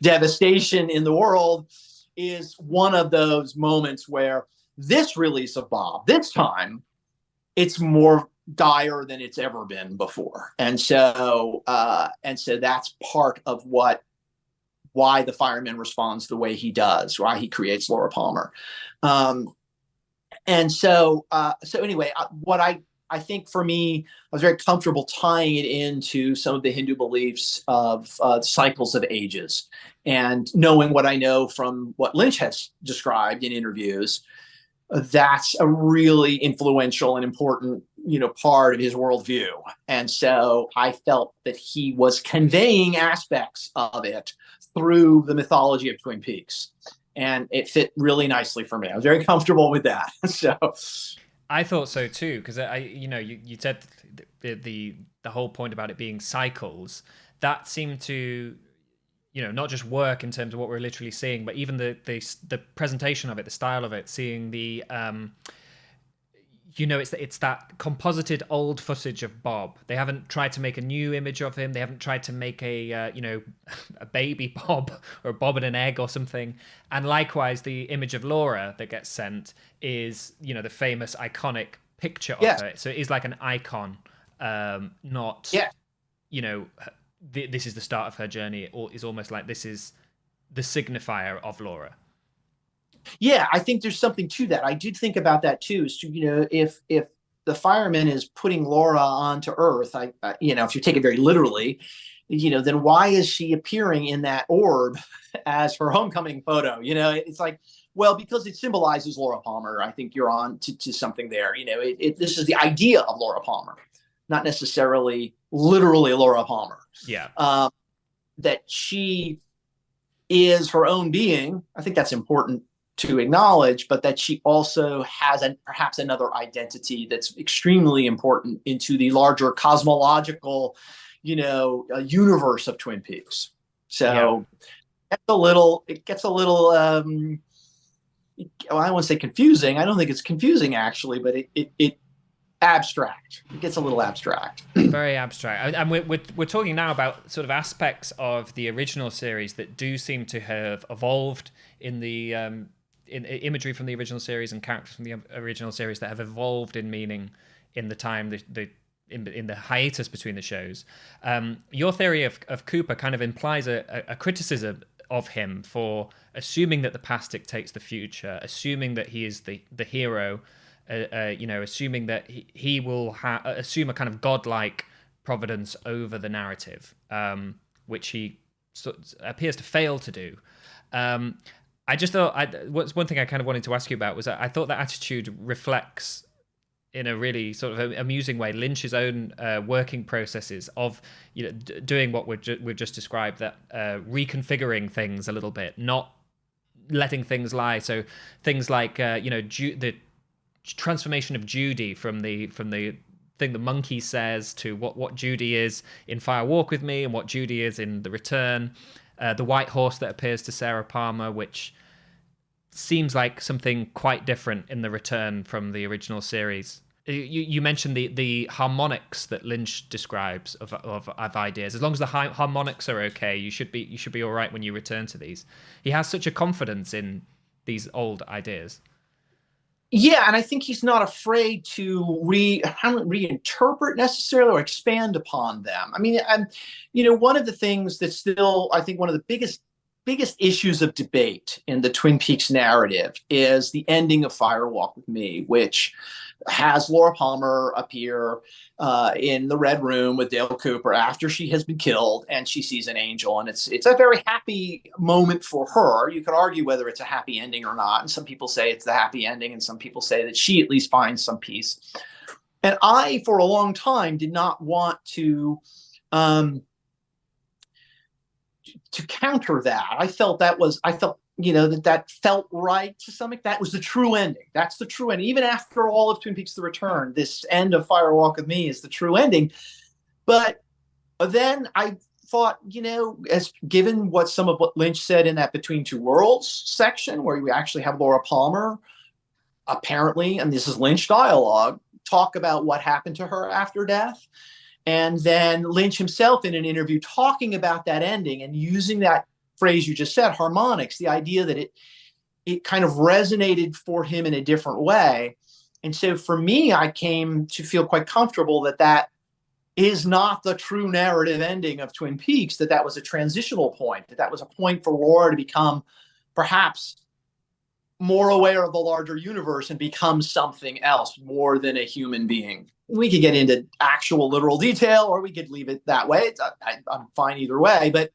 devastation in the world is one of those moments where this release of Bob, this time, it's more dire than it's ever been before. And so that's part of why the fireman responds the way he does, why he creates Laura Palmer. So anyway, what I think for me, I was very comfortable tying it into some of the Hindu beliefs of cycles of ages, and knowing what I know from what Lynch has described in interviews. That's a really influential and important, part of his worldview. And so I felt that he was conveying aspects of it through the mythology of Twin Peaks. And it fit really nicely for me. I was very comfortable with that. So I thought so too, because you said the whole point about it being cycles, that seemed to not just work in terms of what we're literally seeing, but even the presentation of it, the style of it, seeing the it's that composited old footage of Bob. They haven't tried to make a new image of him. They haven't tried to make a a baby Bob or Bob in an egg or something. And likewise, the image of Laura that gets sent is the famous iconic picture of her. So it is like an icon, not this is the start of her journey, or is almost like this is the signifier of Laura. Yeah, I think there's something to that. I did think about that too. So, if the fireman is putting Laura onto Earth, if you take it very literally, then why is she appearing in that orb as her homecoming photo? It's like, well, because it symbolizes Laura Palmer. I think you're on to something there. This is the idea of Laura Palmer, not necessarily literally Laura Palmer. Yeah. That she is her own being. I think that's important to acknowledge, but that she also has perhaps another identity that's extremely important into the larger cosmological, universe of Twin Peaks. So it gets a little, I don't want to say confusing. I don't think it's confusing actually, but it abstract. It gets a little abstract. Very abstract. And we're talking now about sort of aspects of the original series that do seem to have evolved in the in imagery from the original series and characters from the original series that have evolved in meaning in the time in the hiatus between the shows. Your theory of Cooper kind of implies a criticism of him for assuming that the past dictates the future, assuming that he is the hero, assuming that he will assume a kind of godlike providence over the narrative, which he appears to fail to do. I just thought, what's one thing I kind of wanted to ask you about was that I thought that attitude reflects, in a really sort of amusing way, Lynch's own working processes of doing what we've just described, that reconfiguring things a little bit, not letting things lie. So things like the transformation of Judy from the thing the monkey says to what Judy is in Fire Walk with Me and what Judy is in The Return. The white horse that appears to Sarah Palmer, which seems like something quite different in The Return from the original series. You mentioned the harmonics that Lynch describes of ideas. As long as the harmonics are okay, you should be all right when you return to these. He has such a confidence in these old ideas. Yeah, and I think he's not afraid to reinterpret necessarily or expand upon them. I mean, one of the things that's still, I think, one of the biggest issues of debate in the Twin Peaks narrative is the ending of Fire Walk with Me, which has Laura Palmer appear in the Red Room with Dale Cooper after she has been killed, and she sees an angel, and it's a very happy moment for her. You could argue whether it's a happy ending or not, and some people say it's the happy ending, and some people say that she at least finds some peace. And I, for a long time, did not want to counter that. I felt that felt right to some extent. That was the true ending. That's the true ending. Even after all of Twin Peaks: The Return, this end of Fire Walk with Me is the true ending. But then I thought, as given some of what Lynch said in that Between Two Worlds section, where we actually have Laura Palmer, apparently, and this is Lynch dialogue, talk about what happened to her after death. And then Lynch himself in an interview talking about that ending and using that phrase you just said, harmonics, the idea that it kind of resonated for him in a different way. And so for me, I came to feel quite comfortable that is not the true narrative ending of Twin Peaks, that was a transitional point, that was a point for Laura to become perhaps more aware of the larger universe and become something else more than a human being. We could get into actual literal detail, or we could leave it that way. I'm fine either way. But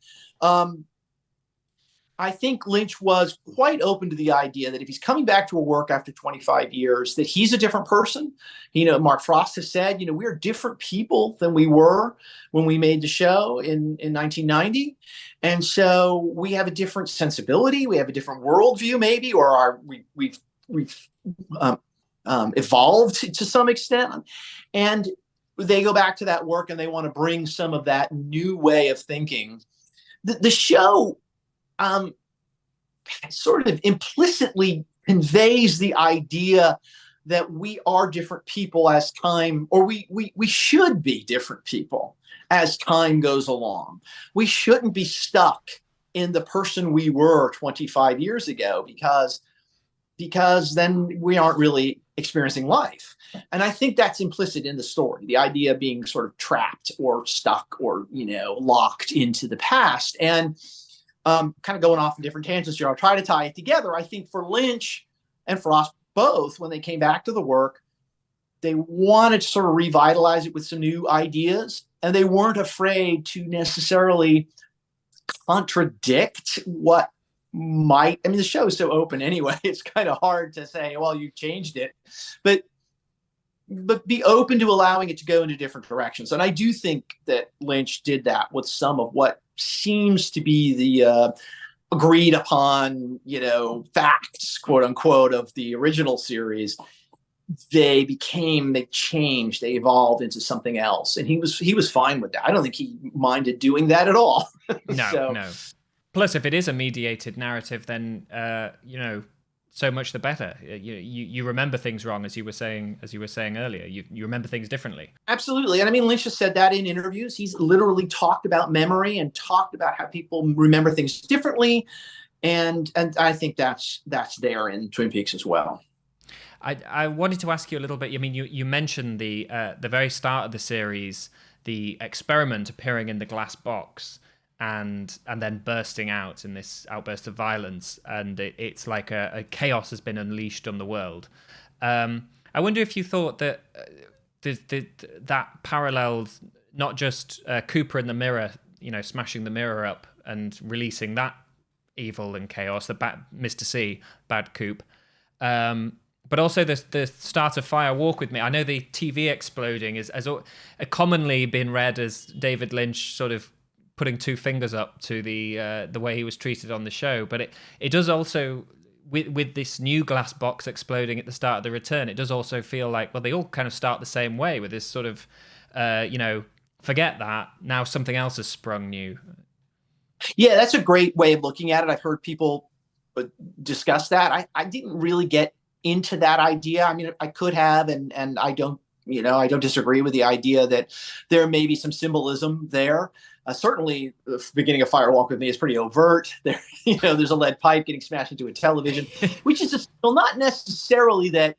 I think Lynch was quite open to the idea that if he's coming back to a work after 25 years, that he's a different person. Mark Frost has said, we're different people than we were when we made the show in 1990. And so we have a different sensibility. We have a different worldview, maybe, or we've evolved to some extent. And they go back to that work and they want to bring some of that new way of thinking. The show sort of implicitly conveys the idea that we are different people as time, or we should be different people as time goes along. We shouldn't be stuck in the person we were 25 years ago because then we aren't really experiencing life. And I think that's implicit in the story, the idea of being sort of trapped or stuck or, locked into the past. And kind of going off in different tangents here, I'll try to tie it together. I think for Lynch and Frost both, when they came back to the work, they wanted to sort of revitalize it with some new ideas, and they weren't afraid to necessarily contradict what might. I mean, the show is so open anyway. It's kind of hard to say, well, you changed it, but be open to allowing it to go into different directions. And I do think that Lynch did that with some of what seems to be the agreed upon, facts, quote unquote, of the original series. They changed, they evolved into something else. And he was fine with that. I don't think he minded doing that at all. No. Plus, if it is a mediated narrative, then, so much the better. You remember things wrong, as you were saying earlier. You remember things differently. Absolutely. And I mean, Lynch has said that in interviews. He's literally talked about memory and talked about how people remember things differently. And I think that's there in Twin Peaks as well. I wanted to ask you a little bit. I mean, you mentioned the very start of the series, the experiment appearing in the glass box and then bursting out in this outburst of violence, and it's like a chaos has been unleashed on the world. I wonder if you thought that that paralleled not just Cooper in the mirror, smashing the mirror up and releasing that evil and chaos, the bad Mr. C, bad Coop, but also the start of Fire Walk With Me. I know the TV exploding has commonly been read as David Lynch sort of putting two fingers up to the way he was treated on the show, but it does also, with this new glass box exploding at the start of The Return, it does also feel like, well, they all kind of start the same way with this sort of, forget that, now something else has sprung new. Yeah, that's a great way of looking at it. I've heard people discuss that. I didn't really get into that idea. I mean, I could have, and I don't, I don't disagree with the idea that there may be some symbolism there. Certainly, the beginning of Fire Walk With Me is pretty overt. There, there's a lead pipe getting smashed into a television, which is just, well, not necessarily that,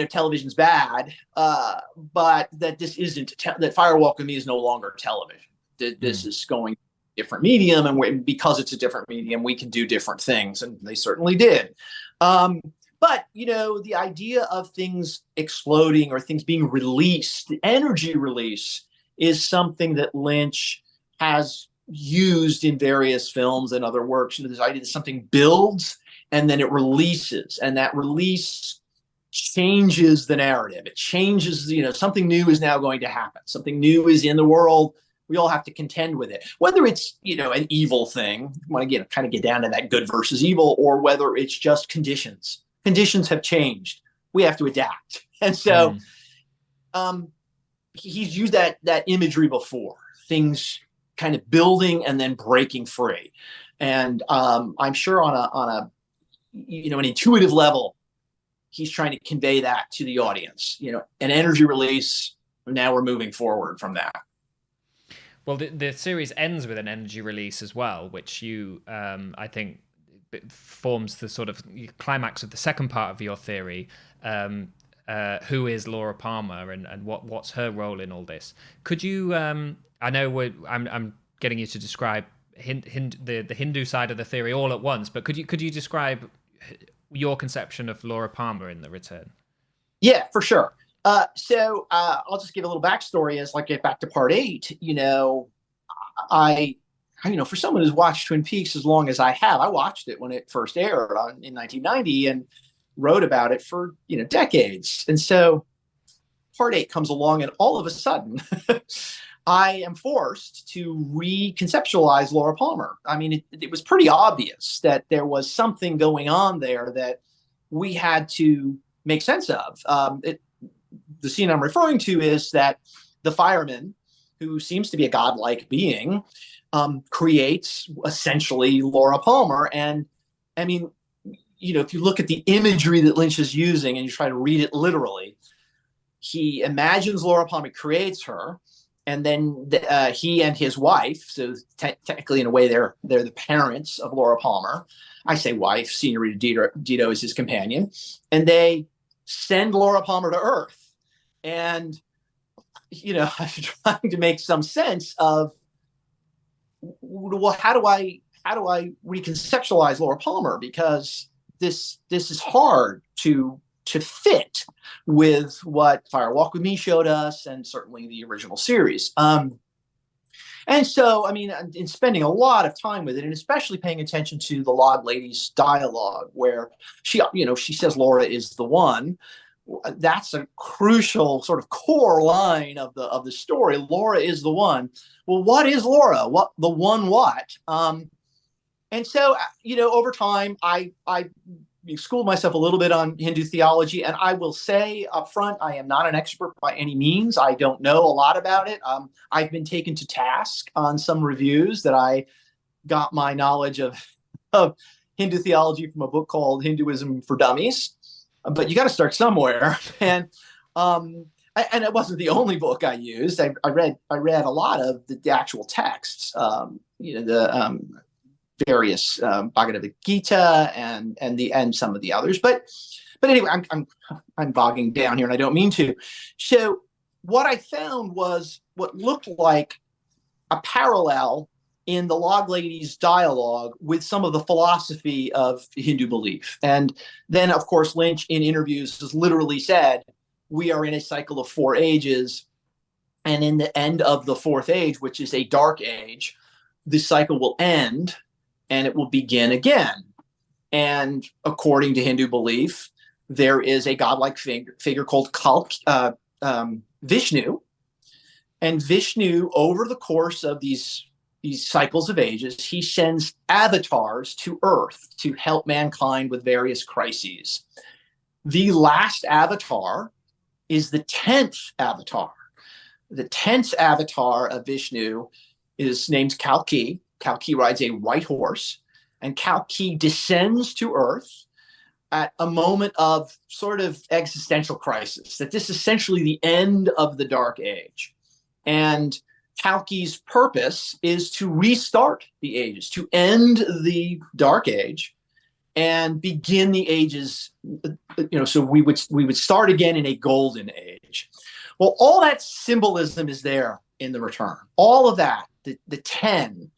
television's bad, but that this isn't, that Fire Walk With Me is no longer television. That this is going different medium, and because it's a different medium, we can do different things, and they certainly did. But the idea of things exploding or things being released, the energy release, is something that Lynch has used in various films and other works. This idea that something builds and then it releases, and that release changes the narrative. It changes, something new is now going to happen. Something new is in the world. We all have to contend with it, whether it's, an evil thing, want to kind of get down to that good versus evil, or whether it's just conditions. Conditions have changed. We have to adapt. And so he's used that imagery before, things kind of building and then breaking free. And I'm sure on a an intuitive level, he's trying to convey that to the audience, an energy release. Now we're moving forward from that. Well, the series ends with an energy release as well, which I think, forms the sort of climax of the second part of your theory. Who is Laura Palmer, and what's her role in all this? Could you? I know I'm getting you to describe the Hindu side of the theory all at once, but could you describe your conception of Laura Palmer in The Return? Yeah, for sure. So I'll just give a little backstory as get back to part 8. I for someone who's watched Twin Peaks as long as I have, I watched it when it first aired in 1990 and wrote about it for decades. And so part 8 comes along, and all of a sudden, I am forced to reconceptualize Laura Palmer. I mean, it was pretty obvious that there was something going on there that we had to make sense of. The scene I'm referring to is that the fireman, who seems to be a godlike being, creates essentially Laura Palmer. And I mean, if you look at the imagery that Lynch is using and you try to read it literally, he imagines Laura Palmer, creates her, and then he and his wife, so technically in a way they're the parents of Laura Palmer. I say wife, Senorita Dito is his companion, and they send Laura Palmer to Earth. And, I'm trying to make some sense of, well, how do I reconceptualize Laura Palmer? Because this is hard to fit with what Fire Walk With Me showed us, and certainly the original series. And so, I mean, in spending a lot of time with it, and especially paying attention to the Log Lady's dialogue, where she says Laura is the one. That's a crucial sort of core line of the story. Laura is the one. Well, what is Laura? What the one? What? And so, over time, I schooled myself a little bit on Hindu theology, and I will say up front, I am not an expert by any means. I don't know a lot about it. I've been taken to task on some reviews that I got my knowledge of Hindu theology from a book called Hinduism for Dummies. But you got to start somewhere, and it wasn't the only book I used. I read a lot of the actual texts, the various Bhagavad Gita and some of the others. But anyway, I'm bogging down here, and I don't mean to. So what I found was what looked like a parallel in the Log Lady's dialogue with some of the philosophy of Hindu belief. And then, of course, Lynch in interviews has literally said, we are in a cycle of 4 ages. And in the end of the 4th age, which is a dark age, the cycle will end and it will begin again. And according to Hindu belief, there is a godlike figure called Vishnu. And Vishnu, over the course of these cycles of ages, he sends avatars to Earth to help mankind with various crises. The last avatar is the 10th avatar. The 10th avatar of Vishnu is named Kalki. Kalki rides a white horse, and Kalki descends to Earth at a moment of sort of existential crisis, that this is essentially the end of the Dark Age. And Kalki's purpose is to restart the ages, to end the Dark Age and begin the ages, so we would start again in a golden age. Well, all that symbolism is there in the Return. All of that, the 10,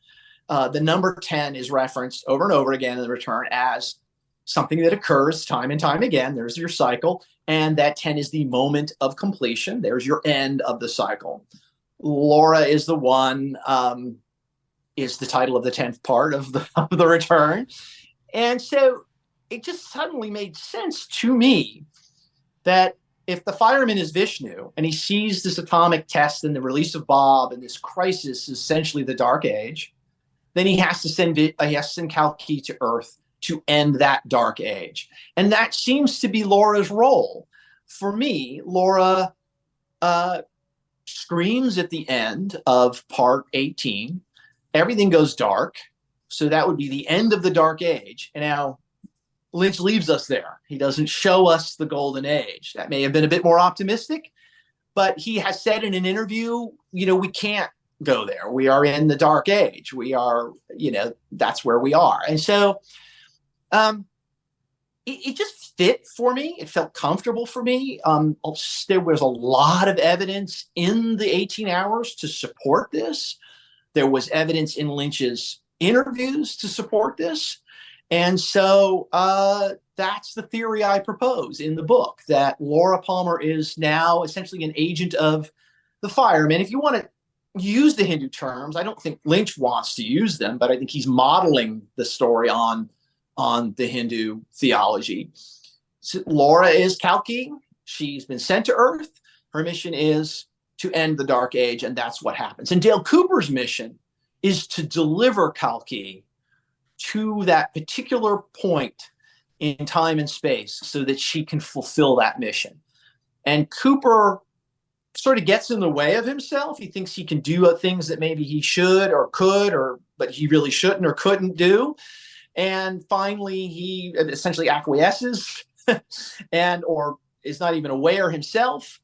the number 10 is referenced over and over again in the Return as something that occurs time and time again. There's your cycle, and that 10 is the moment of completion. There's your end of the cycle. Laura is the one, is the title of the 10th part of the Return. And so it just suddenly made sense to me that if the fireman is Vishnu and he sees this atomic test and the release of Bob and this crisis, essentially the Dark Age, then he has to send Kalki to Earth to end that Dark Age. And that seems to be Laura's role. For me, Laura screams at the end of part 18. Everything goes dark. So that would be the end of the Dark Age. And now Lynch leaves us there. He doesn't show us the Golden Age. That may have been a bit more optimistic, but he has said in an interview, we can't go there. We are in the Dark Age. We are, that's where we are. And so it just fit for me. It felt comfortable for me. There was a lot of evidence in the 18 hours to support this. There was evidence in Lynch's interviews to support this. And so that's the theory I propose in the book, that Laura Palmer is now essentially an agent of the firemen. If you want to use the Hindu terms, I don't think Lynch wants to use them, but I think he's modeling the story on the Hindu theology. So Laura is Kalki. She's been sent to Earth. Her mission is to end the Dark Age, and that's what happens. And Dale Cooper's mission is to deliver Kalki to that particular point in time and space so that she can fulfill that mission. And Cooper sort of gets in the way of himself. He thinks he can do things that maybe he should or could, but he really shouldn't or couldn't do. And finally, he essentially acquiesces or is not even aware himself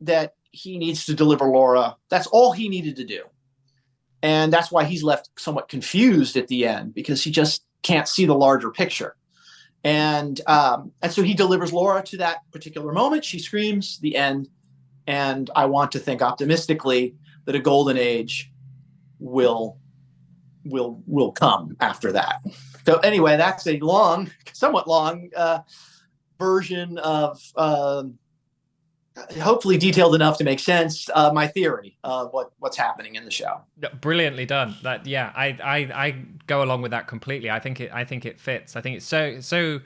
that he needs to deliver Laura. That's all he needed to do. And that's why he's left somewhat confused at the end, because he just can't see the larger picture. And so he delivers Laura to that particular moment. She screams, the end. And I want to think optimistically that a golden age will come after that. So anyway, that's a somewhat long version of hopefully detailed enough to make sense my theory of what's happening in the show. Brilliantly done. I go along with that completely. I think it fits. I think it's so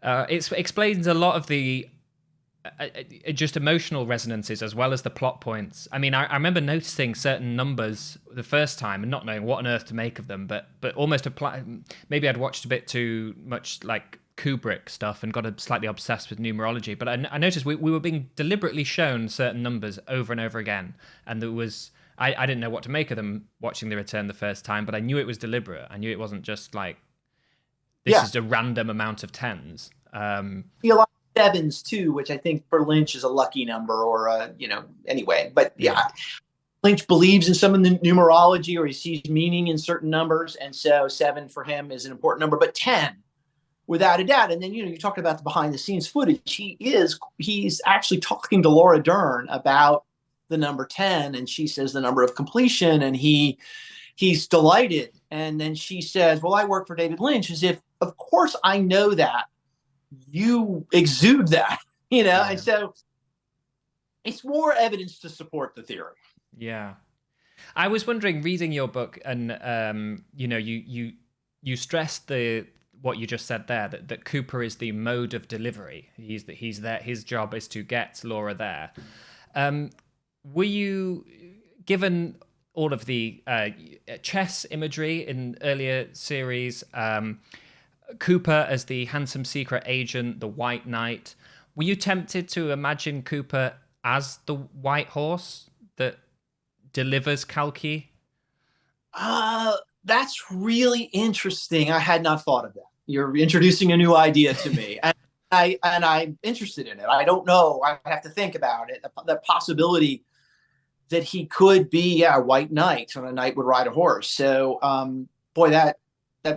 it explains a lot of the just emotional resonances as well as the plot points. I mean, I remember noticing certain numbers the first time and not knowing what on earth to make of them, but almost maybe I'd watched a bit too much like Kubrick stuff and got slightly obsessed with numerology. But I noticed we were being deliberately shown certain numbers over and over again, and there was I didn't know what to make of them watching The Return the first time, but I knew it was deliberate. I knew it wasn't just like this is a random amount of tens. See a lot of sevens too, which I think for Lynch is a lucky number, or anyway. But yeah. Lynch believes in some of the numerology, or he sees meaning in certain numbers, and so 7 for him is an important number, but 10. Without a doubt. And then, you talked about the behind the scenes footage. He's actually talking to Laura Dern about the number 10, and she says the number of completion. And he he's delighted. And then she says, well, I work for David Lynch, as if, of course, I know that. You exude that, and Yeah. so it's more evidence to support the theory. Yeah. I was wondering, reading your book, and you stressed the what you just said there, that Cooper is the mode of delivery. He's there. His job is to get Laura there. Were you given all of the chess imagery in earlier series? Cooper as the handsome secret agent, the White Knight. Were you tempted to imagine Cooper as the white horse that delivers Kalki? That's really interesting. I had not thought of that. You're introducing a new idea to me, and I'm interested in it. I don't know. I have to think about it. The possibility that he could be a white knight, and a knight would ride a horse. So, boy, that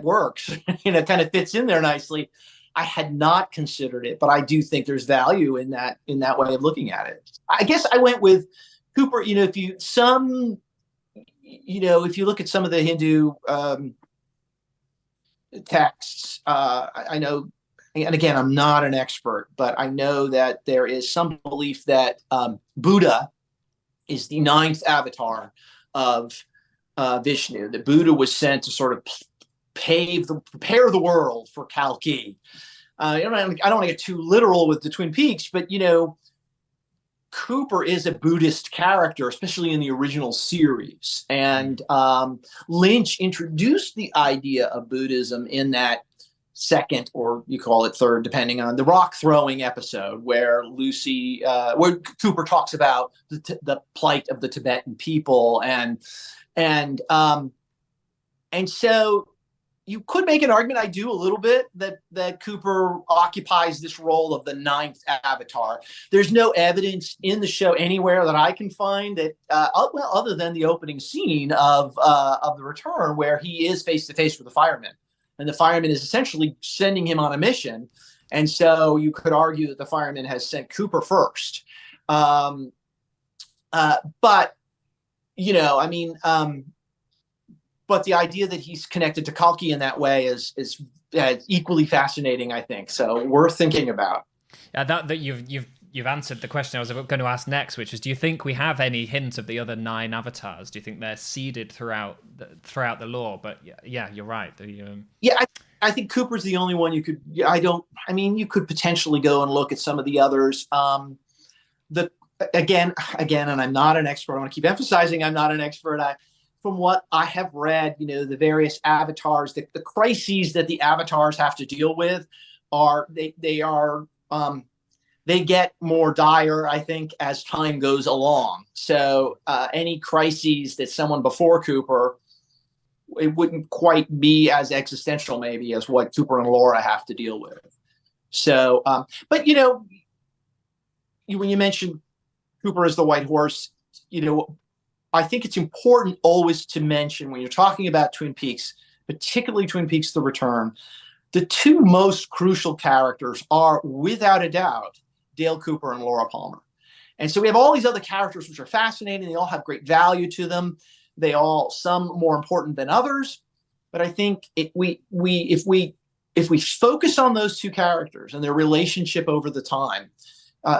works. Kind of fits in there nicely. I had not considered it, but I do think there's value in that way of looking at it. I guess I went with Cooper. If you look at some of the Hindu texts, I know, and again, I'm not an expert, but I know that there is some belief that Buddha is the ninth avatar of Vishnu. That Buddha was sent to sort of prepare the world for Kalki. I don't want to get too literal with the Twin Peaks, but Cooper is a Buddhist character, especially in the original series. And Lynch introduced the idea of Buddhism in that second, or you call it third, depending on the rock throwing episode, where where Cooper talks about the plight of the Tibetan people, and so you could make an argument, I do a little bit, that Cooper occupies this role of the ninth avatar. There's no evidence in the show anywhere that I can find that, other than the opening scene of The Return, where he is face to face with the fireman, and the fireman is essentially sending him on a mission. And so you could argue that the fireman has sent Cooper first. But the idea that he's connected to Kalki in that way is equally fascinating, I think. So worth thinking about. That you've answered the question I was going to ask next, which is, do you think we have any hint of the other 9 avatars? Do you think they're seeded throughout the lore? But yeah, you're right. Yeah, I think Cooper's the only one you could. You could potentially go and look at some of the others. Again, and I'm not an expert. I want to keep emphasizing I'm not an expert. From what I have read, the various avatars, the crises that the avatars have to deal with they get more dire, I think, as time goes along. So any crises that someone before Cooper, it wouldn't quite be as existential maybe as what Cooper and Laura have to deal with. So, but when you mentioned Cooper as the white horse, I think it's important always to mention, when you're talking about Twin Peaks, particularly Twin Peaks: The Return, the 2 most crucial characters are, without a doubt, Dale Cooper and Laura Palmer. And so we have all these other characters which are fascinating. They all have great value to them. Some more important than others. But I think if we focus on those 2 characters and their relationship over the time,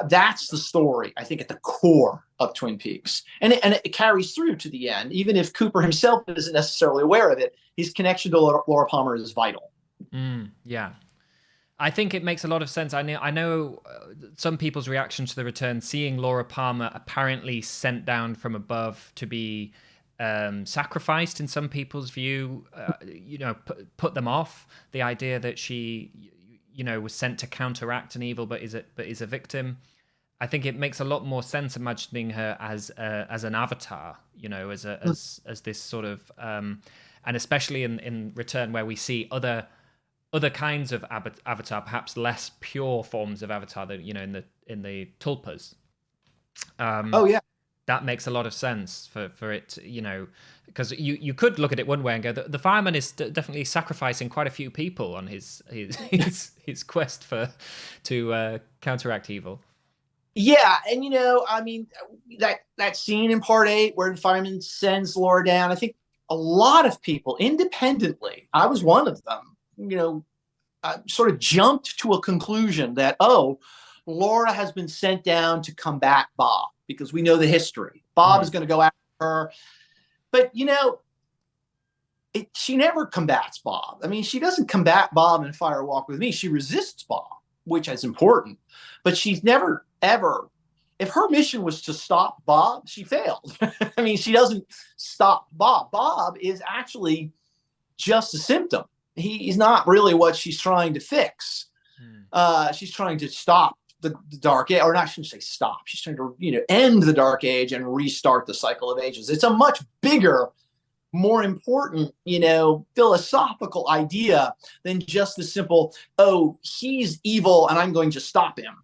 that's the story, I think, at the core of Twin Peaks. And it carries through to the end. Even if Cooper himself isn't necessarily aware of it, his connection to Laura Palmer is vital. Yeah. I think it makes a lot of sense. I know some people's reaction to The Return, seeing Laura Palmer apparently sent down from above to be sacrificed, in some people's view, put them off. The idea that she was sent to counteract an evil, but is a victim. I think it makes a lot more sense imagining her as an avatar, as this sort of, and especially in Return, where we see other kinds of avatar, perhaps less pure forms of avatar, that in the tulpas. Oh yeah, that makes a lot of sense for it, because you could look at it one way and go, the fireman is definitely sacrificing quite a few people on his quest to counteract evil. Yeah, and that scene in part 8 where the fireman sends Laura down, I think a lot of people independently, I was one of them, sort of jumped to a conclusion that, oh, Laura has been sent down to combat Bob because we know the history. Bob is going to go after her. But, she never combats Bob. I mean, she doesn't combat Bob in Fire Walk with Me. She resists Bob, which is important. But she's never, ever, if her mission was to stop Bob, she failed. I mean, she doesn't stop Bob. Bob is actually just a symptom. He's not really what she's trying to fix. She's trying to stop the dark age, or not, I shouldn't say stop. She's trying to, end the dark age and restart the cycle of ages. It's a much bigger, more important, philosophical idea than just the simple, oh, he's evil and I'm going to stop him.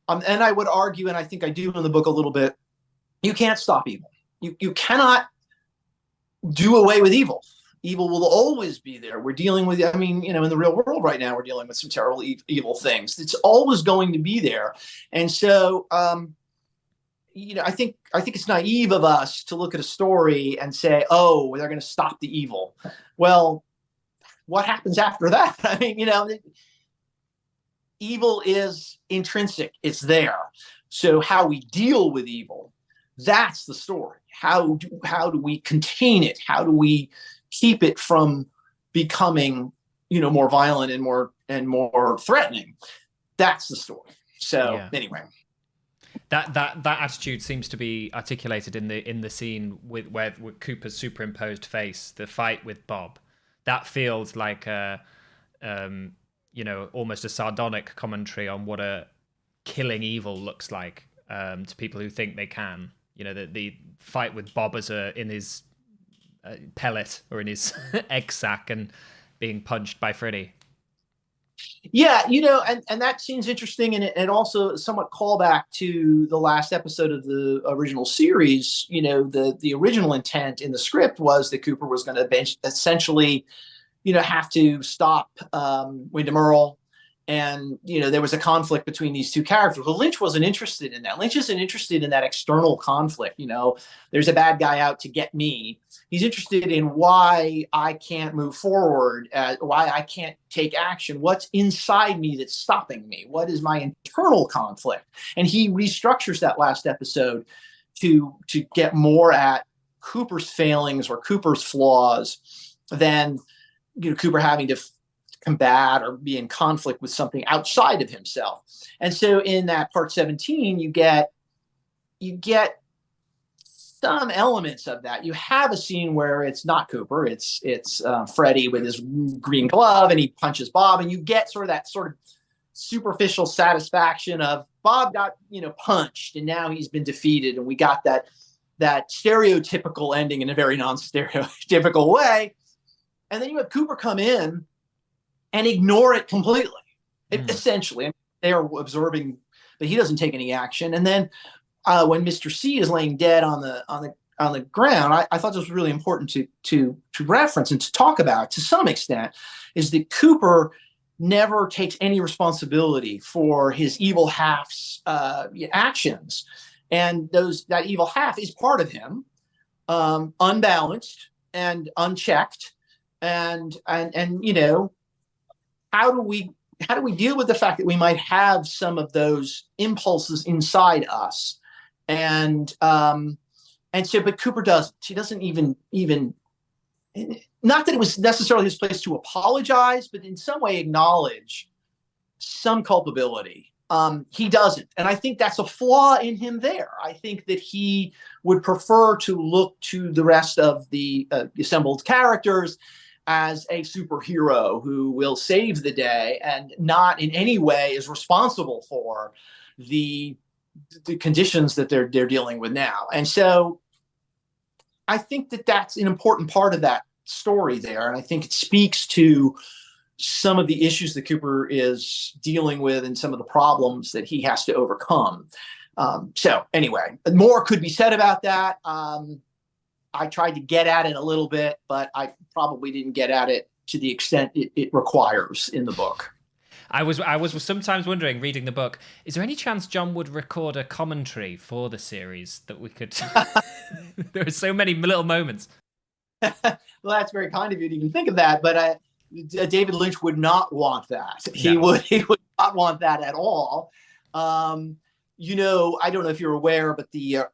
And I would argue, and I think I do in the book a little bit, you can't stop evil. You cannot do away with evil. Evil will always be there. We're dealing with, in the real world right now, we're dealing with some terrible evil things. It's always going to be there. And so, I think it's naive of us to look at a story and say, oh, they're going to stop the evil. Well, what happens after that? I mean, evil is intrinsic. It's there. So how we deal with evil, that's the story. How do we contain it? How do we keep it from becoming, more violent and more threatening? That's the story. So anyway. That attitude seems to be articulated in the scene with Cooper's superimposed face, the fight with Bob. That feels like almost a sardonic commentary on what a killing evil looks like to people who think they can. The fight with Bob in his pellet or in his egg sack and being punched by Freddy. Yeah, and that seems interesting, and it also somewhat callback to the last episode of the original series. The original intent in the script was that Cooper was going to essentially, have to stop Wyndham Earle, and there was a conflict between these two characters. Well, Lynch wasn't interested in that. Lynch isn't interested in that external conflict. There's a bad guy out to get me. He's interested in why I can't move forward, why I can't take action. What's inside me that's stopping me? What is my internal conflict? And he restructures that last episode to get more at Cooper's failings or Cooper's flaws than Cooper having to combat or be in conflict with something outside of himself. And so in that part 17, you get some elements of that. You have a scene where it's not Cooper, it's Freddy with his green glove, and he punches Bob, and you get sort of superficial satisfaction of Bob got punched, and now he's been defeated, and we got that stereotypical ending in a very non-stereotypical way. And then you have Cooper come in and ignore it completely. Essentially, they're observing, but he doesn't take any action. And then when Mr. C is laying dead on the ground, I thought this was really important to reference and to talk about to some extent, is that Cooper never takes any responsibility for his evil half's actions, and that evil half is part of him, unbalanced and unchecked, and how do we deal with the fact that we might have some of those impulses inside us? And so, but Cooper doesn't. He doesn't even, not that it was necessarily his place to apologize, but in some way acknowledge some culpability. He doesn't. And I think that's a flaw in him there. I think that he would prefer to look to the rest of the assembled characters as a superhero who will save the day and not in any way is responsible for the conditions that they're dealing with now. And so I think that that's an important part of that story there. And I think it speaks to some of the issues that Cooper is dealing with and some of the problems that he has to overcome. So anyway, more could be said about that. I tried to get at it a little bit, but I probably didn't get at it to the extent it requires in the book. I was sometimes wondering, reading the book, is there any chance John would record a commentary for the series that we could... There are so many little moments. Well, that's very kind of you to even think of that, but David Lynch would not want that. He No. would he would not want that at all. Um, I don't know if you're aware, but the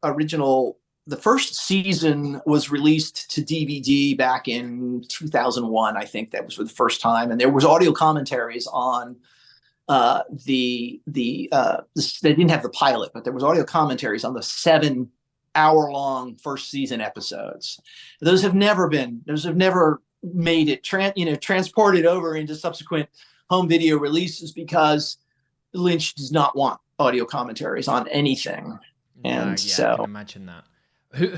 first season was released to DVD back in 2001. I think that was for the first time, and there was audio commentaries on they didn't have the pilot, but there was audio commentaries on the 7 hour long first season episodes. Those have never made it transported over into subsequent home video releases because Lynch does not want audio commentaries on anything. And Yeah, I can so, imagine that. Who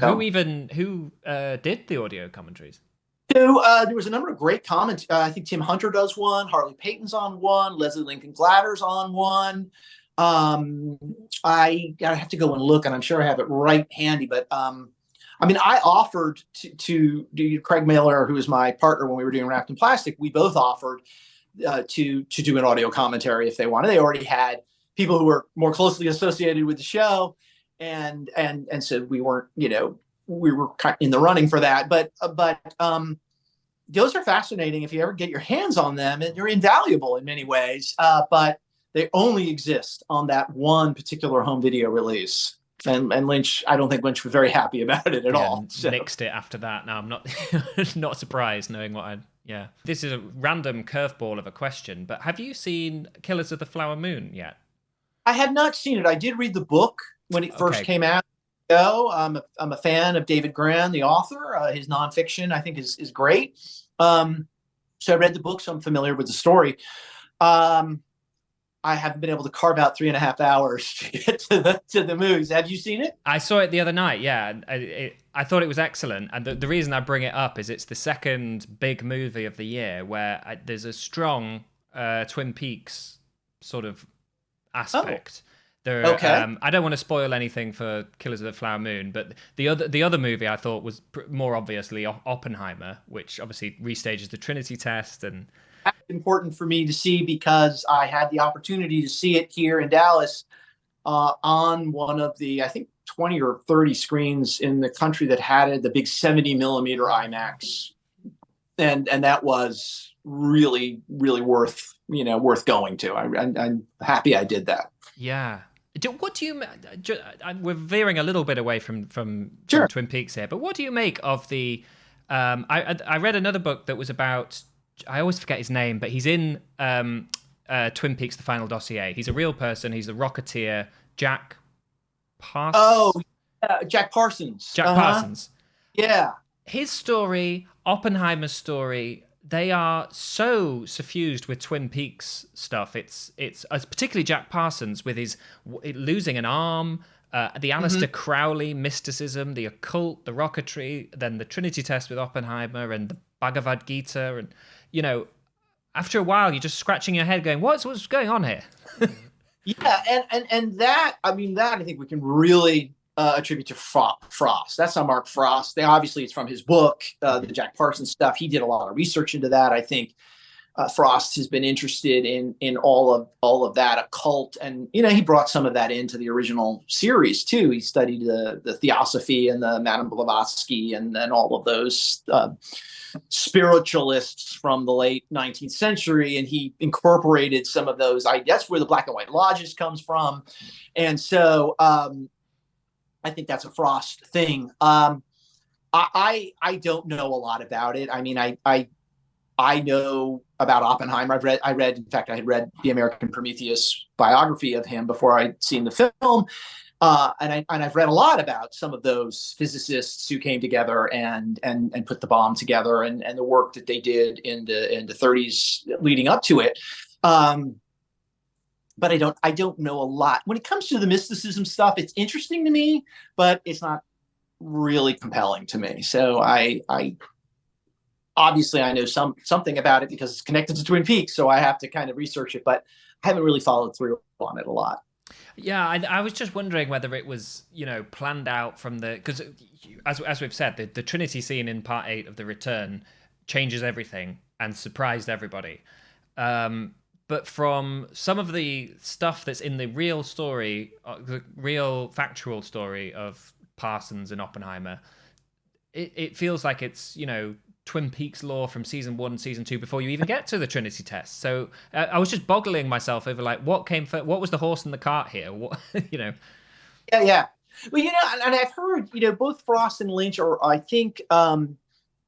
did the audio commentaries? there was a number of great comments. I think Tim Hunter does one, Harley Payton's on one, Leslie Lincoln Gladder's on one. I have to go and look, and I'm sure I have it right handy. But I offered to Craig Mailer, who was my partner when we were doing Wrapped in Plastic. We both offered to do an audio commentary if they wanted. They already had people who were more closely associated with the show, and so we weren't, we were kind of in the running for that. But those are fascinating if you ever get your hands on them, and they're invaluable in many ways. But they only exist on that one particular home video release. And Lynch, I don't think Lynch was very happy about it at all. So. Nixed it after that. Now I'm not not surprised knowing This is a random curveball of a question, but have you seen Killers of the Flower Moon yet? I have not seen it. I did read the book when it first came out. I'm a fan of David Grann, the author. His nonfiction, I think, is great. So I read the book, so I'm familiar with the story. I haven't been able to carve out 3.5 hours to get to the movies. Have you seen it? I saw it the other night. Yeah, I thought it was excellent, and the reason I bring it up is it's the second big movie of the year where there's a strong Twin Peaks sort of aspect. I don't want to spoil anything for Killers of the Flower Moon, but the other movie I thought was more obviously Oppenheimer, which obviously restages the Trinity test. And that's important for me to see because I had the opportunity to see it here in Dallas on one of the, I think, 20 or 30 screens in the country that had it, the big 70 millimeter IMAX, and that was really, really worth going to. I'm happy I did that. Yeah. What do you? We're veering a little bit away from Sure. Twin Peaks here, but what do you make of the? I read another book that was about. I always forget his name, but he's in Twin Peaks: The Final Dossier. He's a real person. He's a Rocketeer, Jack Parsons. Oh, Jack Parsons. Parsons. Yeah. His story, Oppenheimer's story. They are so suffused with Twin Peaks stuff. It's particularly Jack Parsons with his losing an arm, the Aleister Crowley mysticism, the occult, the rocketry, then the Trinity test with Oppenheimer and the Bhagavad Gita, and after a while you're just scratching your head, going, "What's going on here?" Yeah, and that I think we can really attribute to Frost. That's not Mark Frost. Obviously it's from his book, the Jack Parsons stuff. He did a lot of research into that. I think Frost has been interested in all of that occult, and he brought some of that into the original series too. He studied the Theosophy and the Madame Blavatsky and all of those spiritualists from the late 19th century, and he incorporated some of those ideas. That's where the Black and White Lodges comes from, and so I think that's a Frost thing. I don't know a lot about it. I mean, I know about Oppenheimer. I read, in fact, I had read the American Prometheus biography of him before I'd seen the film. And I've read a lot about some of those physicists who came together and put the bomb together, and the work that they did in the 30s leading up to it. But I don't know a lot. When it comes to the mysticism stuff, it's interesting to me, but it's not really compelling to me. So I obviously I know something about it because it's connected to Twin Peaks, so I have to kind of research it, but I haven't really followed through on it a lot. Yeah, I was just wondering whether it was, planned out from because as we've said, the Trinity scene in Part 8 of The Return changes everything and surprised everybody. But from some of the stuff that's in the real story, the real factual story of Parsons and Oppenheimer, it feels like it's, Twin Peaks lore from season 1 and season 2 before you even get to the Trinity test. So I was just boggling myself over like what came first, what was the horse in the cart here? What, Yeah, yeah. Well, and I've heard, both Frost and Lynch are, I think,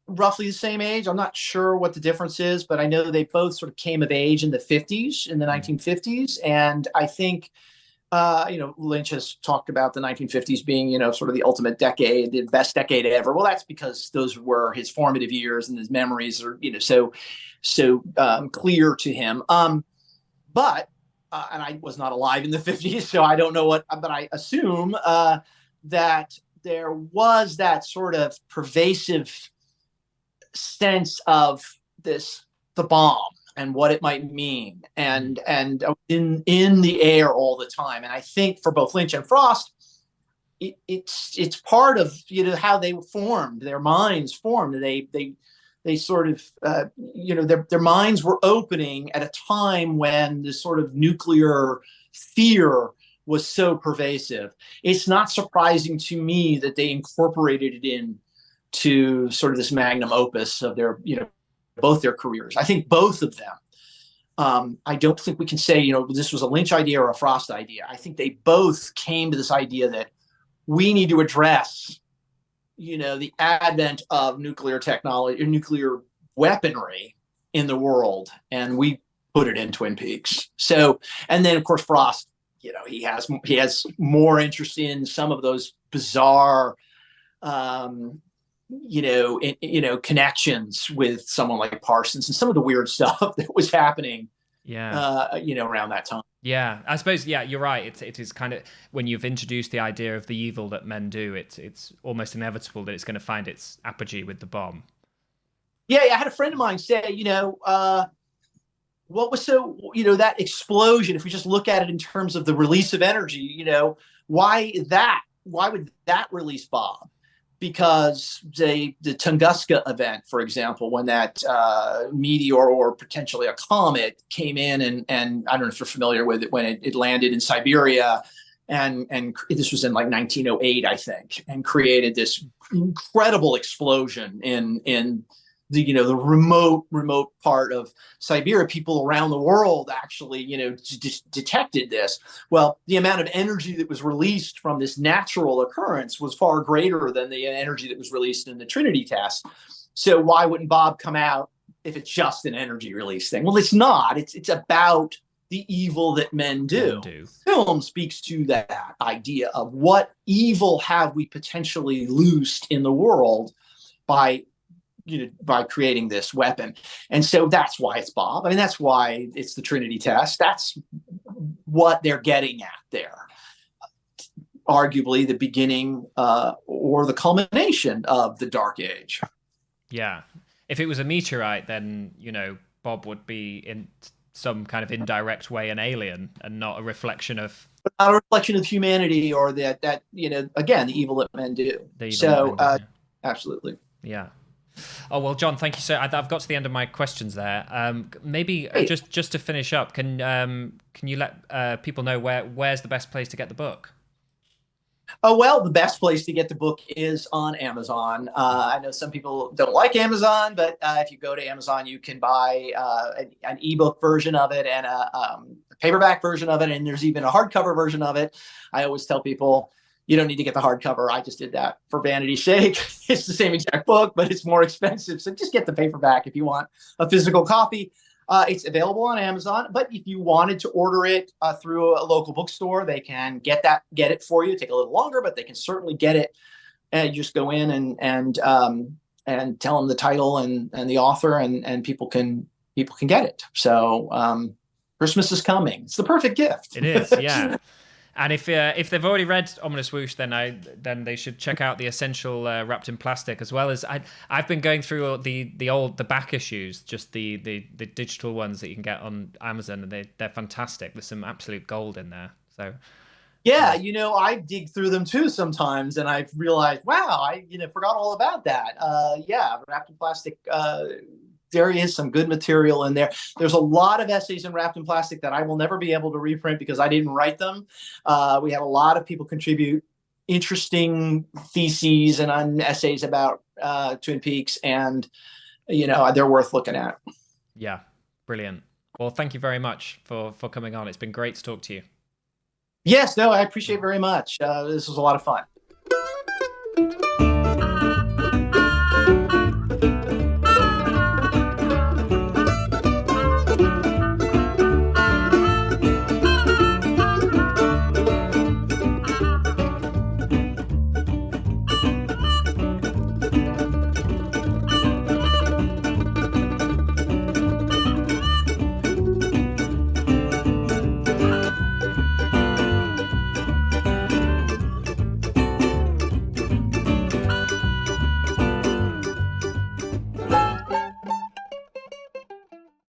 roughly the same age. I'm not sure what the difference is, but I know they both sort of came of age in the 50s, in the 1950s. And I think, Lynch has talked about the 1950s being, sort of the ultimate decade, the best decade ever. Well, that's because those were his formative years and his memories are, so clear to him. But and I was not alive in the 50s, so I don't know but I assume that there was that sort of pervasive sense of the bomb and what it might mean, and in the air all the time. And I think for both Lynch and Frost, it's part of how they formed, their minds formed. They sort of their minds were opening at a time when this sort of nuclear fear was so pervasive. It's not surprising to me that they incorporated it in to sort of this magnum opus of their both their careers. I think both of them. I don't think we can say this was a Lynch idea or a Frost idea. I think they both came to this idea that we need to address the advent of nuclear technology or nuclear weaponry in the world, and we put it in Twin Peaks. So, and then of course Frost, he has more interest in some of those bizarre, connections with someone like Parsons and some of the weird stuff that was happening. Yeah. Around that time. Yeah, I suppose. Yeah, you're right. It is kind of, when you've introduced the idea of the evil that men do, it's almost inevitable that it's going to find its apogee with the bomb. Yeah, I had a friend of mine say, what was so, that explosion? If we just look at it in terms of the release of energy, why would that release bomb? Because the Tunguska event, for example, when that meteor or potentially a comet came in, and I don't know if you're familiar with it, when it landed in Siberia, and this was in like 1908, I think, and created this incredible explosion in the remote part of Siberia. People around the world actually, detected this. Well, the amount of energy that was released from this natural occurrence was far greater than the energy that was released in the Trinity test. So why wouldn't Bob come out if it's just an energy release thing? Well, it's not. It's about the evil that men do. Film speaks to that idea of what evil have we potentially loosed in the world by creating this weapon. And so that's why it's Bob. I mean, that's why it's the Trinity test. That's what they're getting at there. Arguably the beginning or the culmination of the Dark Age. Yeah. If it was a meteorite, then, Bob would be in some kind of indirect way an alien and not a reflection of... Not a reflection of humanity or that again, the evil that men do. Absolutely. Yeah. Oh, well, John, thank you. So I've got to the end of my questions there. Maybe just to finish up, can you let people know where's the best place to get the book? Oh, well, the best place to get the book is on Amazon. I know some people don't like Amazon, but if you go to Amazon, you can buy an ebook version of it and a paperback version of it, and there's even a hardcover version of it. I always tell people, you don't need to get the hardcover. I just did that for vanity's sake. It's the same exact book, but it's more expensive. So just get the paperback if you want a physical copy. It's available on Amazon, but if you wanted to order it through a local bookstore, they can get it for you. Take a little longer, but they can certainly get it. And you just go in and tell them the title and the author, and people can get it. So Christmas is coming. It's the perfect gift. It is, yeah. And if they've already read Ominous Whoosh, then they should check out the Essential Wrapped in Plastic, as well as I've been going through the back issues, just the digital ones that you can get on Amazon, and they're fantastic. There's some absolute gold in there. So yeah, I dig through them too sometimes, and I've realized, wow, I forgot all about that. Wrapped in Plastic. There is some good material in there. There's a lot of essays in Wrapped in Plastic that I will never be able to reprint because I didn't write them. We had a lot of people contribute interesting theses and essays about Twin Peaks, and they're worth looking at. Yeah, brilliant. Well, thank you very much for coming on. It's been great to talk to you. Yes, no, I appreciate it very much. This was a lot of fun.